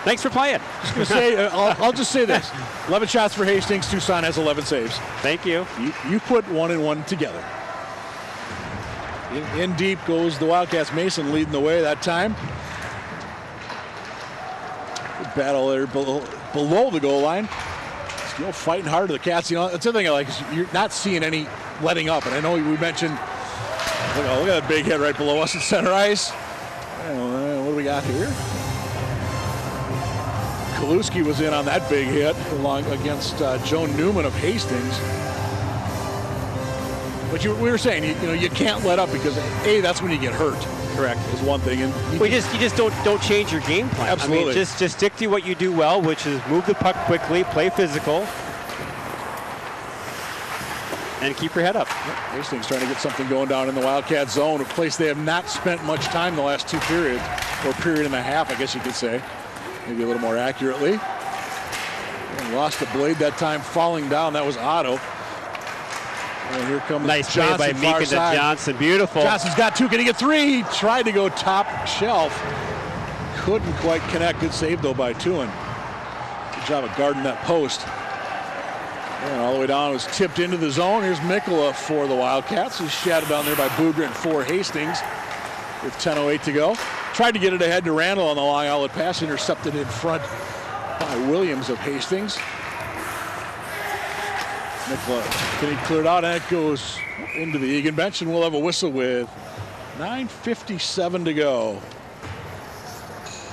Thanks for playing. I'll just say this. 11 shots for Hastings. Toussaint has 11 saves. Thank you. You put one and one together. In deep goes the Wildcats. Mason leading the way that time. Good battle there below the goal line. Still fighting hard to the Cats. That's the thing I like is you're not seeing any letting up. And I know we mentioned, look at that big hit right below us at center ice. What do we got here? Kaluski was in on that big hit along against Joe Newman of Hastings. But we were saying, you can't let up because that's when you get hurt. Correct. Is one thing, and you just don't change your game plan. Absolutely. I mean, just stick to what you do well, which is move the puck quickly, play physical. and keep your head up. Yep. Hastings trying to get something going down in the Wildcat zone, a place they have not spent much time the last 2 periods, or period and a half, I guess you could say, maybe a little more accurately. And lost the blade that time, falling down. That was Otto. And here comes nice Johnson, play by Meekin to Johnson. Beautiful. Johnson's got 2. Can he get 3? He tried to go top shelf. Couldn't quite connect. Good save, though, by Toolen. Good job of guarding that post. And all the way down, it was tipped into the zone. Here's Mikkola for the Wildcats. He's shadowed down there by Boogren for Hastings with 10:08 to go. Tried to get it ahead to Randall on the long outlet pass, intercepted in front by Williams of Hastings. Mikkola getting cleared out, and it goes into the Eagan bench, and we'll have a whistle with 9:57 to go.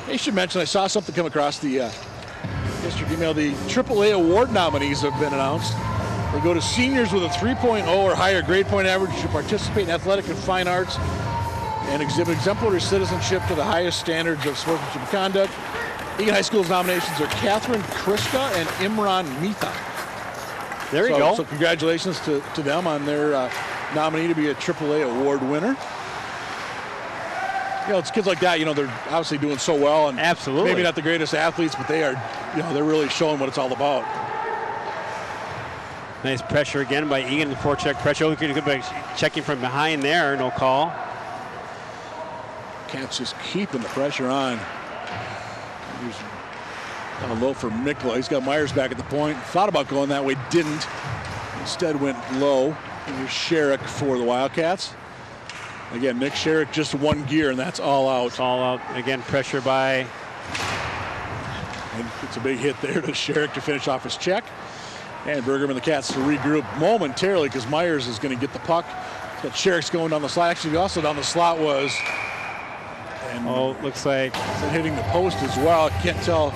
I should mention, I saw something come across the district email. The AAA award nominees have been announced. They go to seniors with a 3.0 or higher grade point average to participate in athletic and fine arts and exhibit exemplary citizenship to the highest standards of sportsmanship and conduct. Eagan High School's nominations are Catherine Kriska and Imran Mitha. There you go. So congratulations to them on their nominee to be a AAA award winner. You know, it's kids like that, you know, they're obviously doing so well, and absolutely maybe not the greatest athletes, but they are, you know, they're really showing what it's all about. Nice pressure again by Eagan, forecheck pressure. Looking good by checking from behind there, no call. Cats just keeping the pressure on. Here's down low for Mikkola. He's got Myers back at the point. Thought about going that way, didn't. Instead went low. Here's Sherrick for the Wildcats. Again, Nick Sherrick just 1 gear, and that's all out. It's all out. Again, pressure by. And it's a big hit there to Sherrick to finish off his check. And Bergam and the Cats to regroup momentarily because Myers is going to get the puck. But Sherrick's going down the slot. Actually, also down the slot was. And looks like hitting the post as well. Can't tell.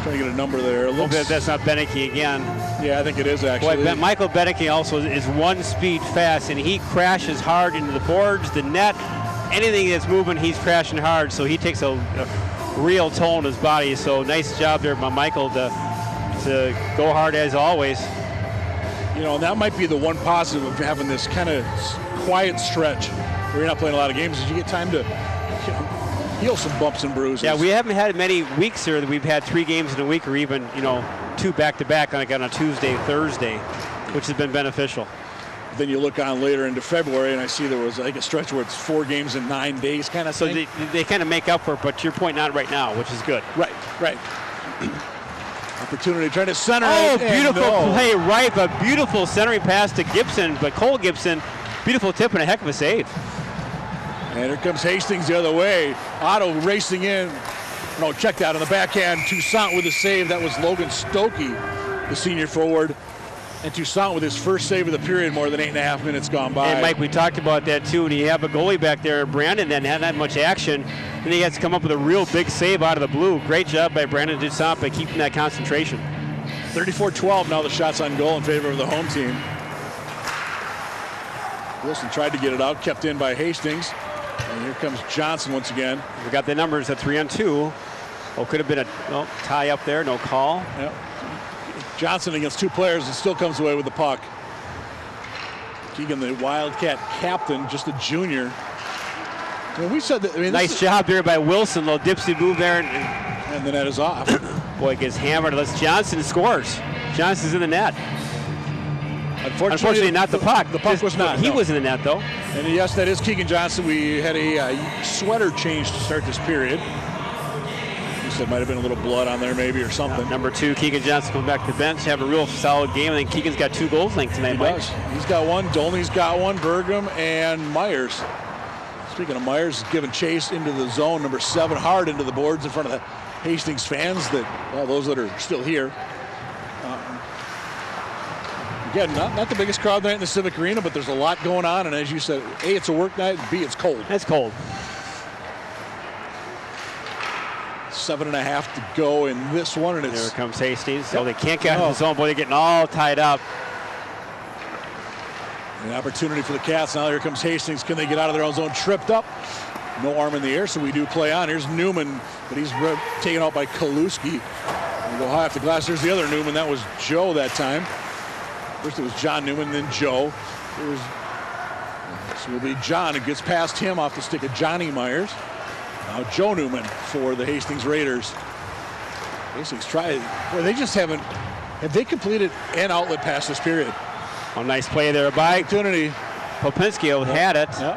Trying to get a number there. Hope that's not Beneke again. Yeah, I think it is actually. Boy, Michael Beneke also is 1 speed fast, and he crashes hard into the boards, the net, anything that's moving, he's crashing hard. So he takes a real toll on his body. So nice job there by Michael to go hard as always. You know, and that might be the one positive of having this kind of quiet stretch where you're not playing a lot of games, is you get time to, you know, heal some bumps and bruises. Yeah, we haven't had many weeks here that we've had 3 games in a week, or even, you know, 2 back-to-back like on a Tuesday, Thursday, which has been beneficial. Then you look on later into February, and I see there was, I think, a stretch where it's 4 games in 9 days kind of thing. So they kind of make up for it, but to your point, not right now, which is good. Right. Opportunity trying to center. Oh, beautiful play, right, a beautiful centering pass to Gibson, but Cole Gibson, beautiful tip and a heck of a save. And here comes Hastings the other way. Otto racing in. No, check that on the backhand. Toussaint with a save. That was Logan Stokey, the senior forward. And Toussaint with his first save of the period, more than 8.5 minutes gone by. And Mike, we talked about that too. And you have a goalie back there, Brandon, that hadn't had much action. And he has to come up with a real big save out of the blue. Great job by Brandon Toussaint by keeping that concentration. 34-12 now the shots on goal in favor of the home team. Wilson tried to get it out, kept in by Hastings. And here comes Johnson once again. We got the numbers at 3-on-2. Oh, could have been a tie up there, no call. Yep. Johnson against 2 players and still comes away with the puck. Keegan, the Wildcat captain, just a junior. Well, we said that. I mean, nice job there by Wilson. Little dipsy move there. And the net is off. Boy, gets hammered. Unless Johnson scores. Johnson's in the net. Unfortunately, not the puck. The puck was not. He was in the net, though. And yes, that is Keegan Johnson. We had a sweater change to start this period. He said might have been a little blood on there maybe or something. Number 2, Keegan Johnson coming back to the bench. Have a real solid game. I think Keegan's got 2 goals tonight, Mike. He's got 1. Dolney's got 1. Bergam and Myers. Speaking of Myers, giving chase into the zone. Number 7 hard into the boards in front of the Hastings fans, those that are still here. Again, not the biggest crowd night in the Civic Arena, but there's a lot going on. And as you said, A, it's a work night, and B, it's cold. It's cold. 7.5 to go in this one. And here comes Hastings. Yep. Oh, they can't get out of the zone. Boy, they're getting all tied up. An opportunity for the Cats. Now here comes Hastings. Can they get out of their own zone? Tripped up. No arm in the air, so we do play on. Here's Newman, but he's taken out by Kaluski. We'll go high off the glass. There's the other Newman. That was Joe that time. First it was John Newman, then Joe. This will be John who gets past him off the stick of Johnny Myers. Now Joe Newman for the Hastings Raiders. Hastings tried. Boy, they just haven't. Have they completed an outlet pass this period? Oh, nice play there by opportunity. Popinski had it. Yeah.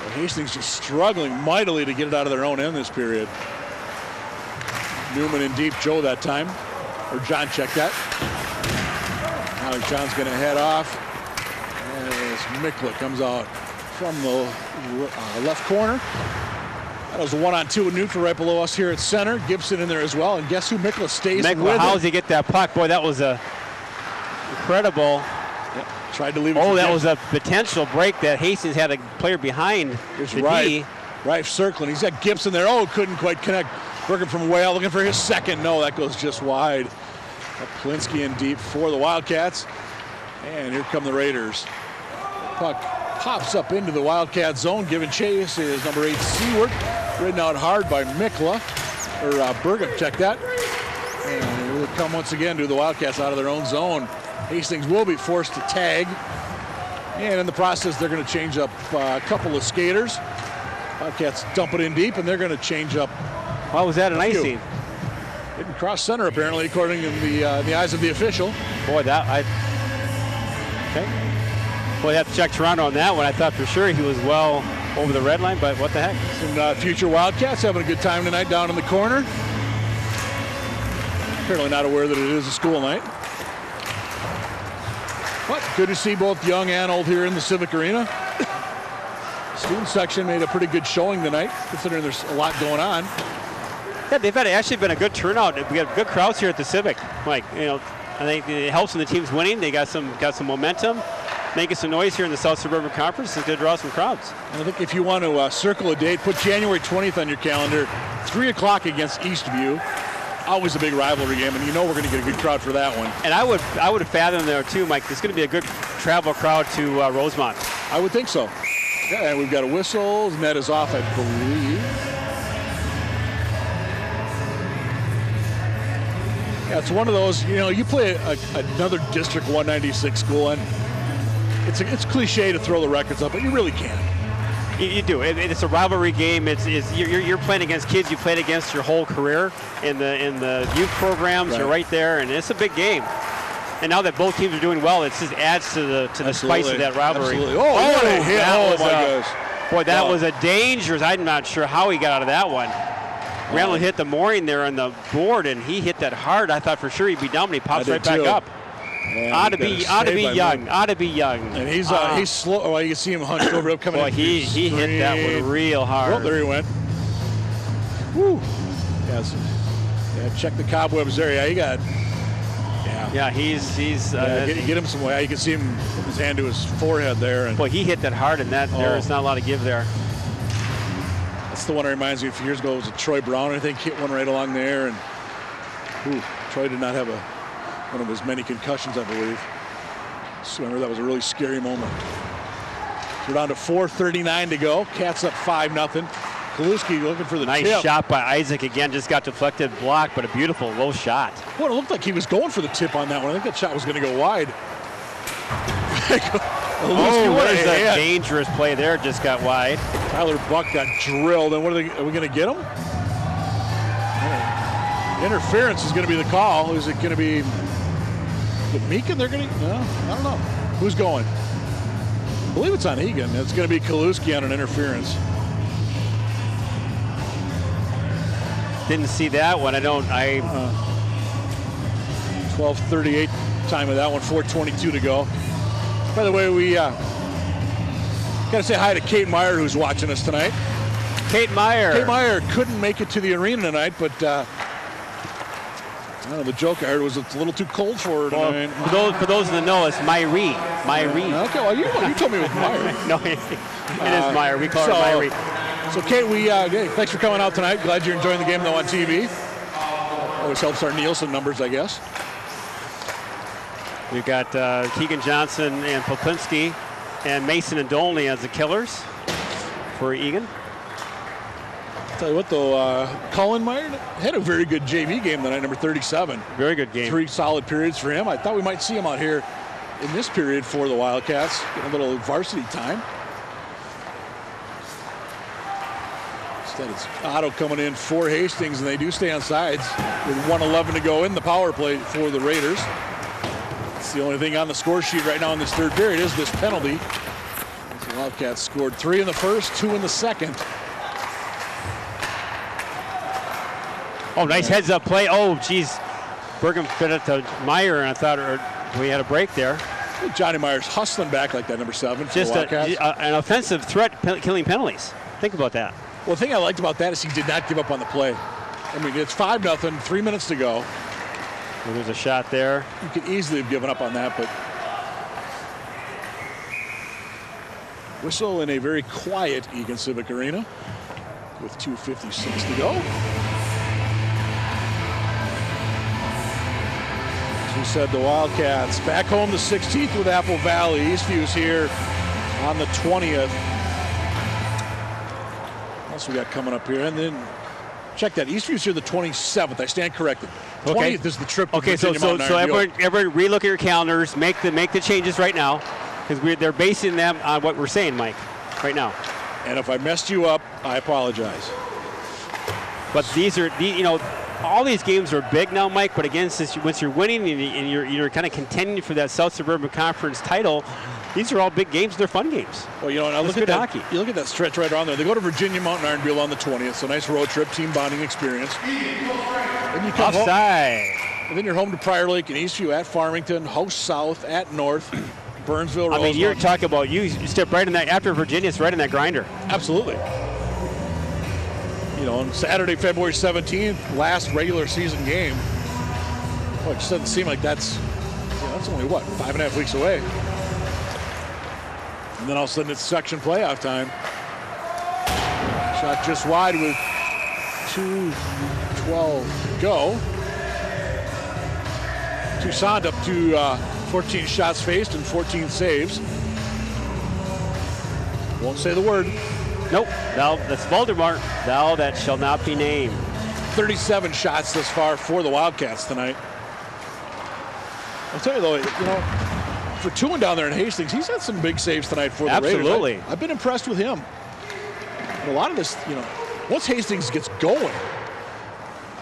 Well, Hastings just struggling mightily to get it out of their own end this period. Newman in deep, Joe that time. Or John checked that. Now John's going to head off. As Mikla comes out from the left corner. That was a 1-on-2 neutral right below us here at center. Gibson in there as well. And guess who Mikla stays with? How does he get that puck? Boy, that was a incredible. Yep. Tried to leave it. Oh, that was a potential break that Hastings had a player behind. Here's Reif circling. He's got Gibson there. Oh, couldn't quite connect. Working from way out, looking for his second. No, that goes just wide. Plinsky in deep for the Wildcats. And here come the Raiders. Puck pops up into the Wildcat zone. Giving chase is number 8, Seward. Ridden out hard by Mikla. Or Burgum, check that. And it will come once again to the Wildcats out of their own zone. Hastings will be forced to tag. And in the process, they're going to change up a couple of skaters. Wildcats dump it in deep, and they're going to change up. How was that an icing? Didn't cross center, apparently, according to the eyes of the official. Boy, okay. Boy, I have to check Toronto on that one. I thought for sure he was well over the red line, but what the heck? Some future Wildcats having a good time tonight down in the corner. Apparently not aware that it is a school night. But good to see both young and old here in the Civic Arena. Student section made a pretty good showing tonight, considering there's a lot going on. Yeah, they've actually been a good turnout. We got good crowds here at the Civic. Mike, I think it helps when the team's winning. They got some momentum, making some noise here in the South Suburban Conference. It's going to draw some crowds. And I think if you want to circle a date, put January 20th on your calendar, 3 o'clock against Eastview. Always a big rivalry game, and we're going to get a good crowd for that one. And I would fathom there too, Mike. It's going to be a good travel crowd to Rosemont. I would think so. Yeah, and we've got a whistle. Net is off, I believe. Yeah, it's one of those. You play another District 196 school, and it's cliche to throw the records up, but you really can't. You do. It's a rivalry game. You're playing against kids you played against your whole career in the youth programs. Right. You're right there, and it's a big game. And now that both teams are doing well, it just adds to the spice of that rivalry. Absolutely. Oh, hit. Oh my gosh. Boy, that was a dangerous. I'm not sure how he got out of that one. Randall hit the mooring there on the board, and he hit that hard. I thought for sure he'd be down, but he pops right back up. Ought to be young. And he's slow. Oh, you can see him hunched over up coming in. He hit that one real hard. Oh, there he went. Woo. Yes. Yeah, check the cobwebs there. Yeah, he got. Yeah, he's. Get him some way. You can see him put his hand to his forehead there. And boy, he hit that hard, and there's not a lot of give there. That's the one that reminds me. A few years ago, it was a Troy Brown, I think, hit one right along there, and Troy did not have one of his many concussions, I believe. So I remember that was a really scary moment. We're down to 4:39 to go. Cats up 5-0. Kaluski looking for the nice tip. Shot by Isaac again. Just got deflected, blocked, but a beautiful low shot. Well, it looked like he was going for the tip on that one. I think that shot was going to go wide. There's a dangerous play there. Just got wide. Tyler Buck got drilled. And are we going to get him? Interference is going to be the call. Is it going to be Meekin? They're going to? No, I don't know. Who's going? I believe it's on Eagan. It's going to be Kaluski on an interference. Didn't see that one. 12:38 time of that one. 4:22 to go. By the way, we got to say hi to Kate Meyer, who's watching us tonight. Kate Meyer couldn't make it to the arena tonight, but I don't know, the joke I heard was it's a little too cold for her tonight. For those that know, it's Myrie. Okay, well, you told me it was Meyer. No, it is Meyer. We call her Myrie. So, Kate, thanks for coming out tonight. Glad you're enjoying the game, though, on TV. Always helps our Nielsen numbers, I guess. We've got Keegan Johnson and Popinski and Mason and Dolney as the killers for Eagan. Tell you what, though, Colin Meyer had a very good JV game tonight, number 37. Very good game. 3 solid periods for him. I thought we might see him out here in this period for the Wildcats, getting a little varsity time. Instead, it's Otto coming in for Hastings, and they do stay on sides with 1:11 to go in the power play for the Raiders. It's the only thing on the score sheet right now in this third period is this penalty. The Wildcats scored 3 in the first, 2 in the second. Oh, nice heads-up play. Oh, geez. Bergen fit it to Meyer, and I thought we had a break there. Johnny Meyer's hustling back like that, number 7 for Just the Wildcats. an offensive threat, killing penalties. Think about that. Well, the thing I liked about that is he did not give up on the play. I mean, it's 5-0, 3 minutes to go. Well, there's a shot there. You could easily have given up on that, but whistle in a very quiet Eagan Civic Arena with 2:56 to go. As we said, the Wildcats back home the 16th with Apple Valley. Eastview's here on the 20th. What else we got coming up here? And then check that. Eastview's here the 27th. I stand corrected. 20th is the trip to Virginia Mountain Iron Field. everyone relook at your calendars. Make the changes right now, because they're basing them on what we're saying, Mike, right now. And if I messed you up, I apologize. But these are, all these games are big now, Mike. But again, once you're winning and you're kind of contending for that South Suburban Conference title, these are all big games. They're fun games. Well, and I look at that hockey. You look at that stretch right around there. They go to Virginia Mountain Iron Field on the 20th. So nice road trip, team bonding experience. Then you come Offside. Home, and then you're home to Prior Lake and Eastview at Farmington, host South at North, Burnsville. I mean, you're talking about you step right in that after Virginia. It's right in that grinder. Absolutely. On Saturday, February 17th, last regular season game. Well, it just doesn't seem like that's only, 5.5 weeks away. And then all of a sudden it's section playoff time. Shot just wide with 2:12 to go. Toussaint up to 14 shots faced and 14 saves. Won't say the word. Nope. Thou, that's Voldemort. Thou that shall not be named. 37 shots thus far for the Wildcats tonight. I'll tell you though, for Toolen down there in Hastings, he's had some big saves tonight for the Raiders. Absolutely. I've been impressed with him. And a lot of this, once Hastings gets going,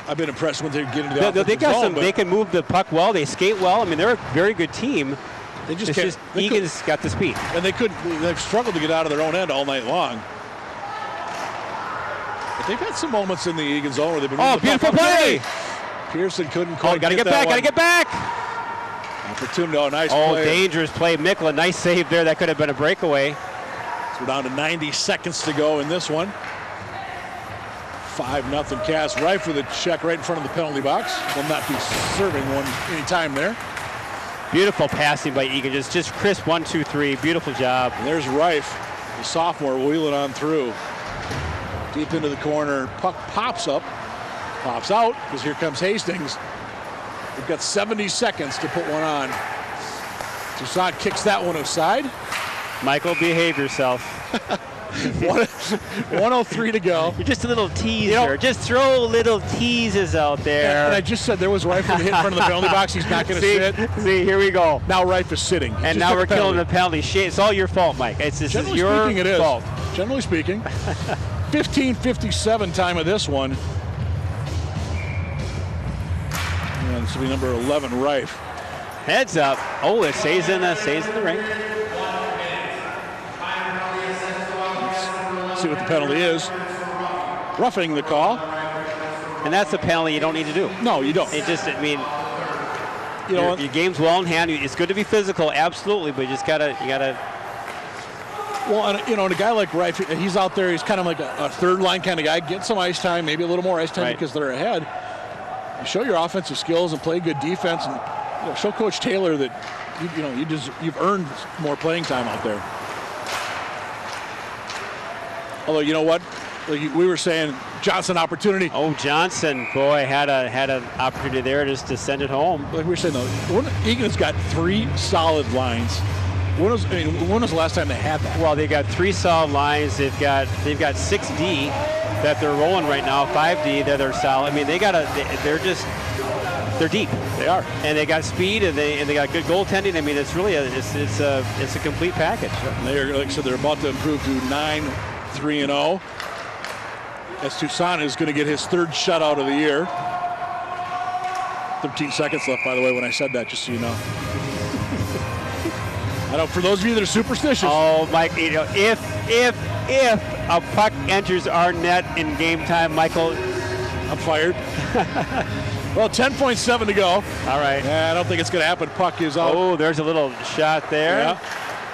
I've been impressed when they get into the offensive zone. They can move the puck well. They skate well. I mean, they're a very good team. They just can't. Egan's got the speed. And they've struggled to get out of their own end all night long. But they've had some moments in the Eagan zone where they've been. Oh, beautiful play! Pearson couldn't quite gotta get back, gotta get back! Opportunity, nice play. Oh, dangerous play. Mikla, nice save there. That could have been a breakaway. So we're down to 90 seconds to go in this one. 5-0 Cass. Rife with a check right in front of the penalty box. Will not be serving one anytime there. Beautiful passing by Eagan. Just crisp 1, 2, 3. Beautiful job. And there's Rife, the sophomore, wheeling on through. Deep into the corner. Puck pops up. Pops out, because here comes Hastings. We've got 70 seconds to put one on. Toussaint kicks that one aside. Michael, behave yourself. 1:03 to go. You're just a little teaser. Just throw little teases out there. And I just said there was Rife with a hit in front of the penalty box. He's not going to sit. See, here we go. Now Rife is sitting. And now we're killing the penalty. It's all your fault, Mike. This is your fault. Generally speaking. 15:57 time of this one. And this will be number 11, Rife. Heads up. Oh, it stays in the ring. Let's see what the penalty is. Roughing the call. And that's a penalty you don't need to do. No, you don't. Your game's well in hand. It's good to be physical, absolutely, but you gotta. Well, and a guy like Rife, he's out there. He's kind of like a third line kind of guy. Get some ice time, maybe a little more ice time because they're ahead. You show your offensive skills and play good defense, and show Coach Taylor that you've earned more playing time out there. Although you know what, we were saying Johnson opportunity. Oh, Johnson, boy, had an opportunity there just to send it home. Like we were saying though, Egan's got 3 solid lines. When was the last time they had that? Well, they got 3 solid lines. They've got 6D. that they're rolling right now, 5D, that they're solid. I mean, they're deep. They are. And they got speed, and they got good goaltending. I mean, it's really it's a complete package. And they are, like I said, they're about to improve to 9-3-0. As Toussaint is going to get his third shutout of the year. 13 seconds left, by the way, when I said that, just so you know. I know, for those of you that are superstitious. Oh, Mike, if a puck enters our net in game time, Michael. I'm fired. Well, 10.7 to go. All right. I don't think it's going to happen. Puck is out. Oh, there's a little shot there. Yeah.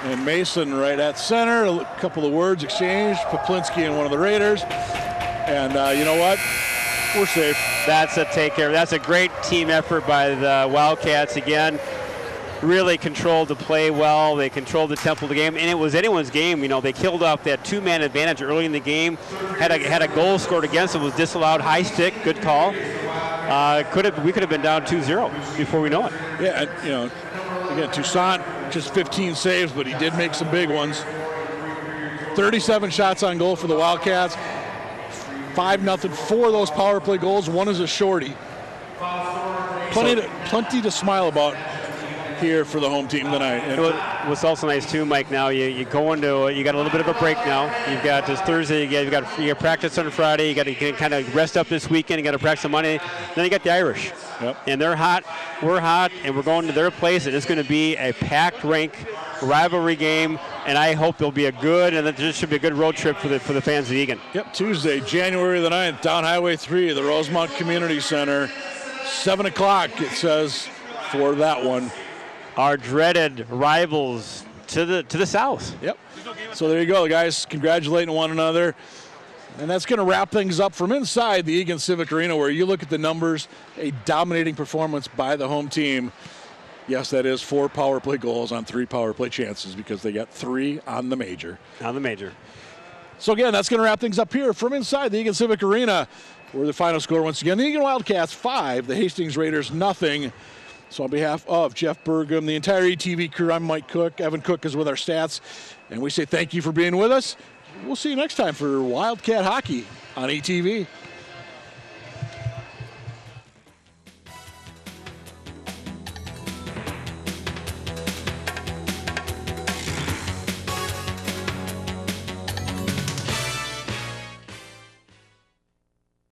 And Mason right at center. A couple of words exchanged. Poplinski and one of the Raiders. And you know what? We're safe. That's a take care. That's a great team effort by the Wildcats again. Really controlled the play well. They controlled the tempo of the game, and it was anyone's game. They killed off that two-man advantage early in the game. Had a goal scored against them, was disallowed. High stick, good call. We could have been down 2-0 before we know it. Yeah, again, Toussaint just 15 saves, but he did make some big ones. 37 shots on goal for the Wildcats. 5-0. 4 of those power play goals. One is a shorty. Plenty to smile about here for the home team tonight. And what's also nice too, Mike, now you got a little bit of a break now. You've got this Thursday, you got practice on Friday, you got to kind of rest up this weekend, you got to practice on Monday. Then you got the Irish. Yep. And they're hot, we're hot, and we're going to their place, and it's going to be a packed rink rivalry game, and I hope there'll be this should be a good road trip for the fans of Eagan. Yep, Tuesday, January the 9th, down Highway 3, the Rosemont Community Center. 7 o'clock, it says, for that one. Our dreaded rivals to the south. Yep. So there you go, guys, congratulating one another. And that's going to wrap things up from inside the Eagan Civic Arena, where you look at the numbers, a dominating performance by the home team. Yes, that is 4 power play goals on 3 power play chances, because they got 3 on the major. So again, that's going to wrap things up here from inside the Eagan Civic Arena, where the final score once again, the Eagan Wildcats 5, the Hastings Raiders 0. So on behalf of Jeff Burgum, the entire ETV crew, I'm Mike Cook. Evan Cook is with our stats. And we say thank you for being with us. We'll see you next time for Wildcat Hockey on ETV.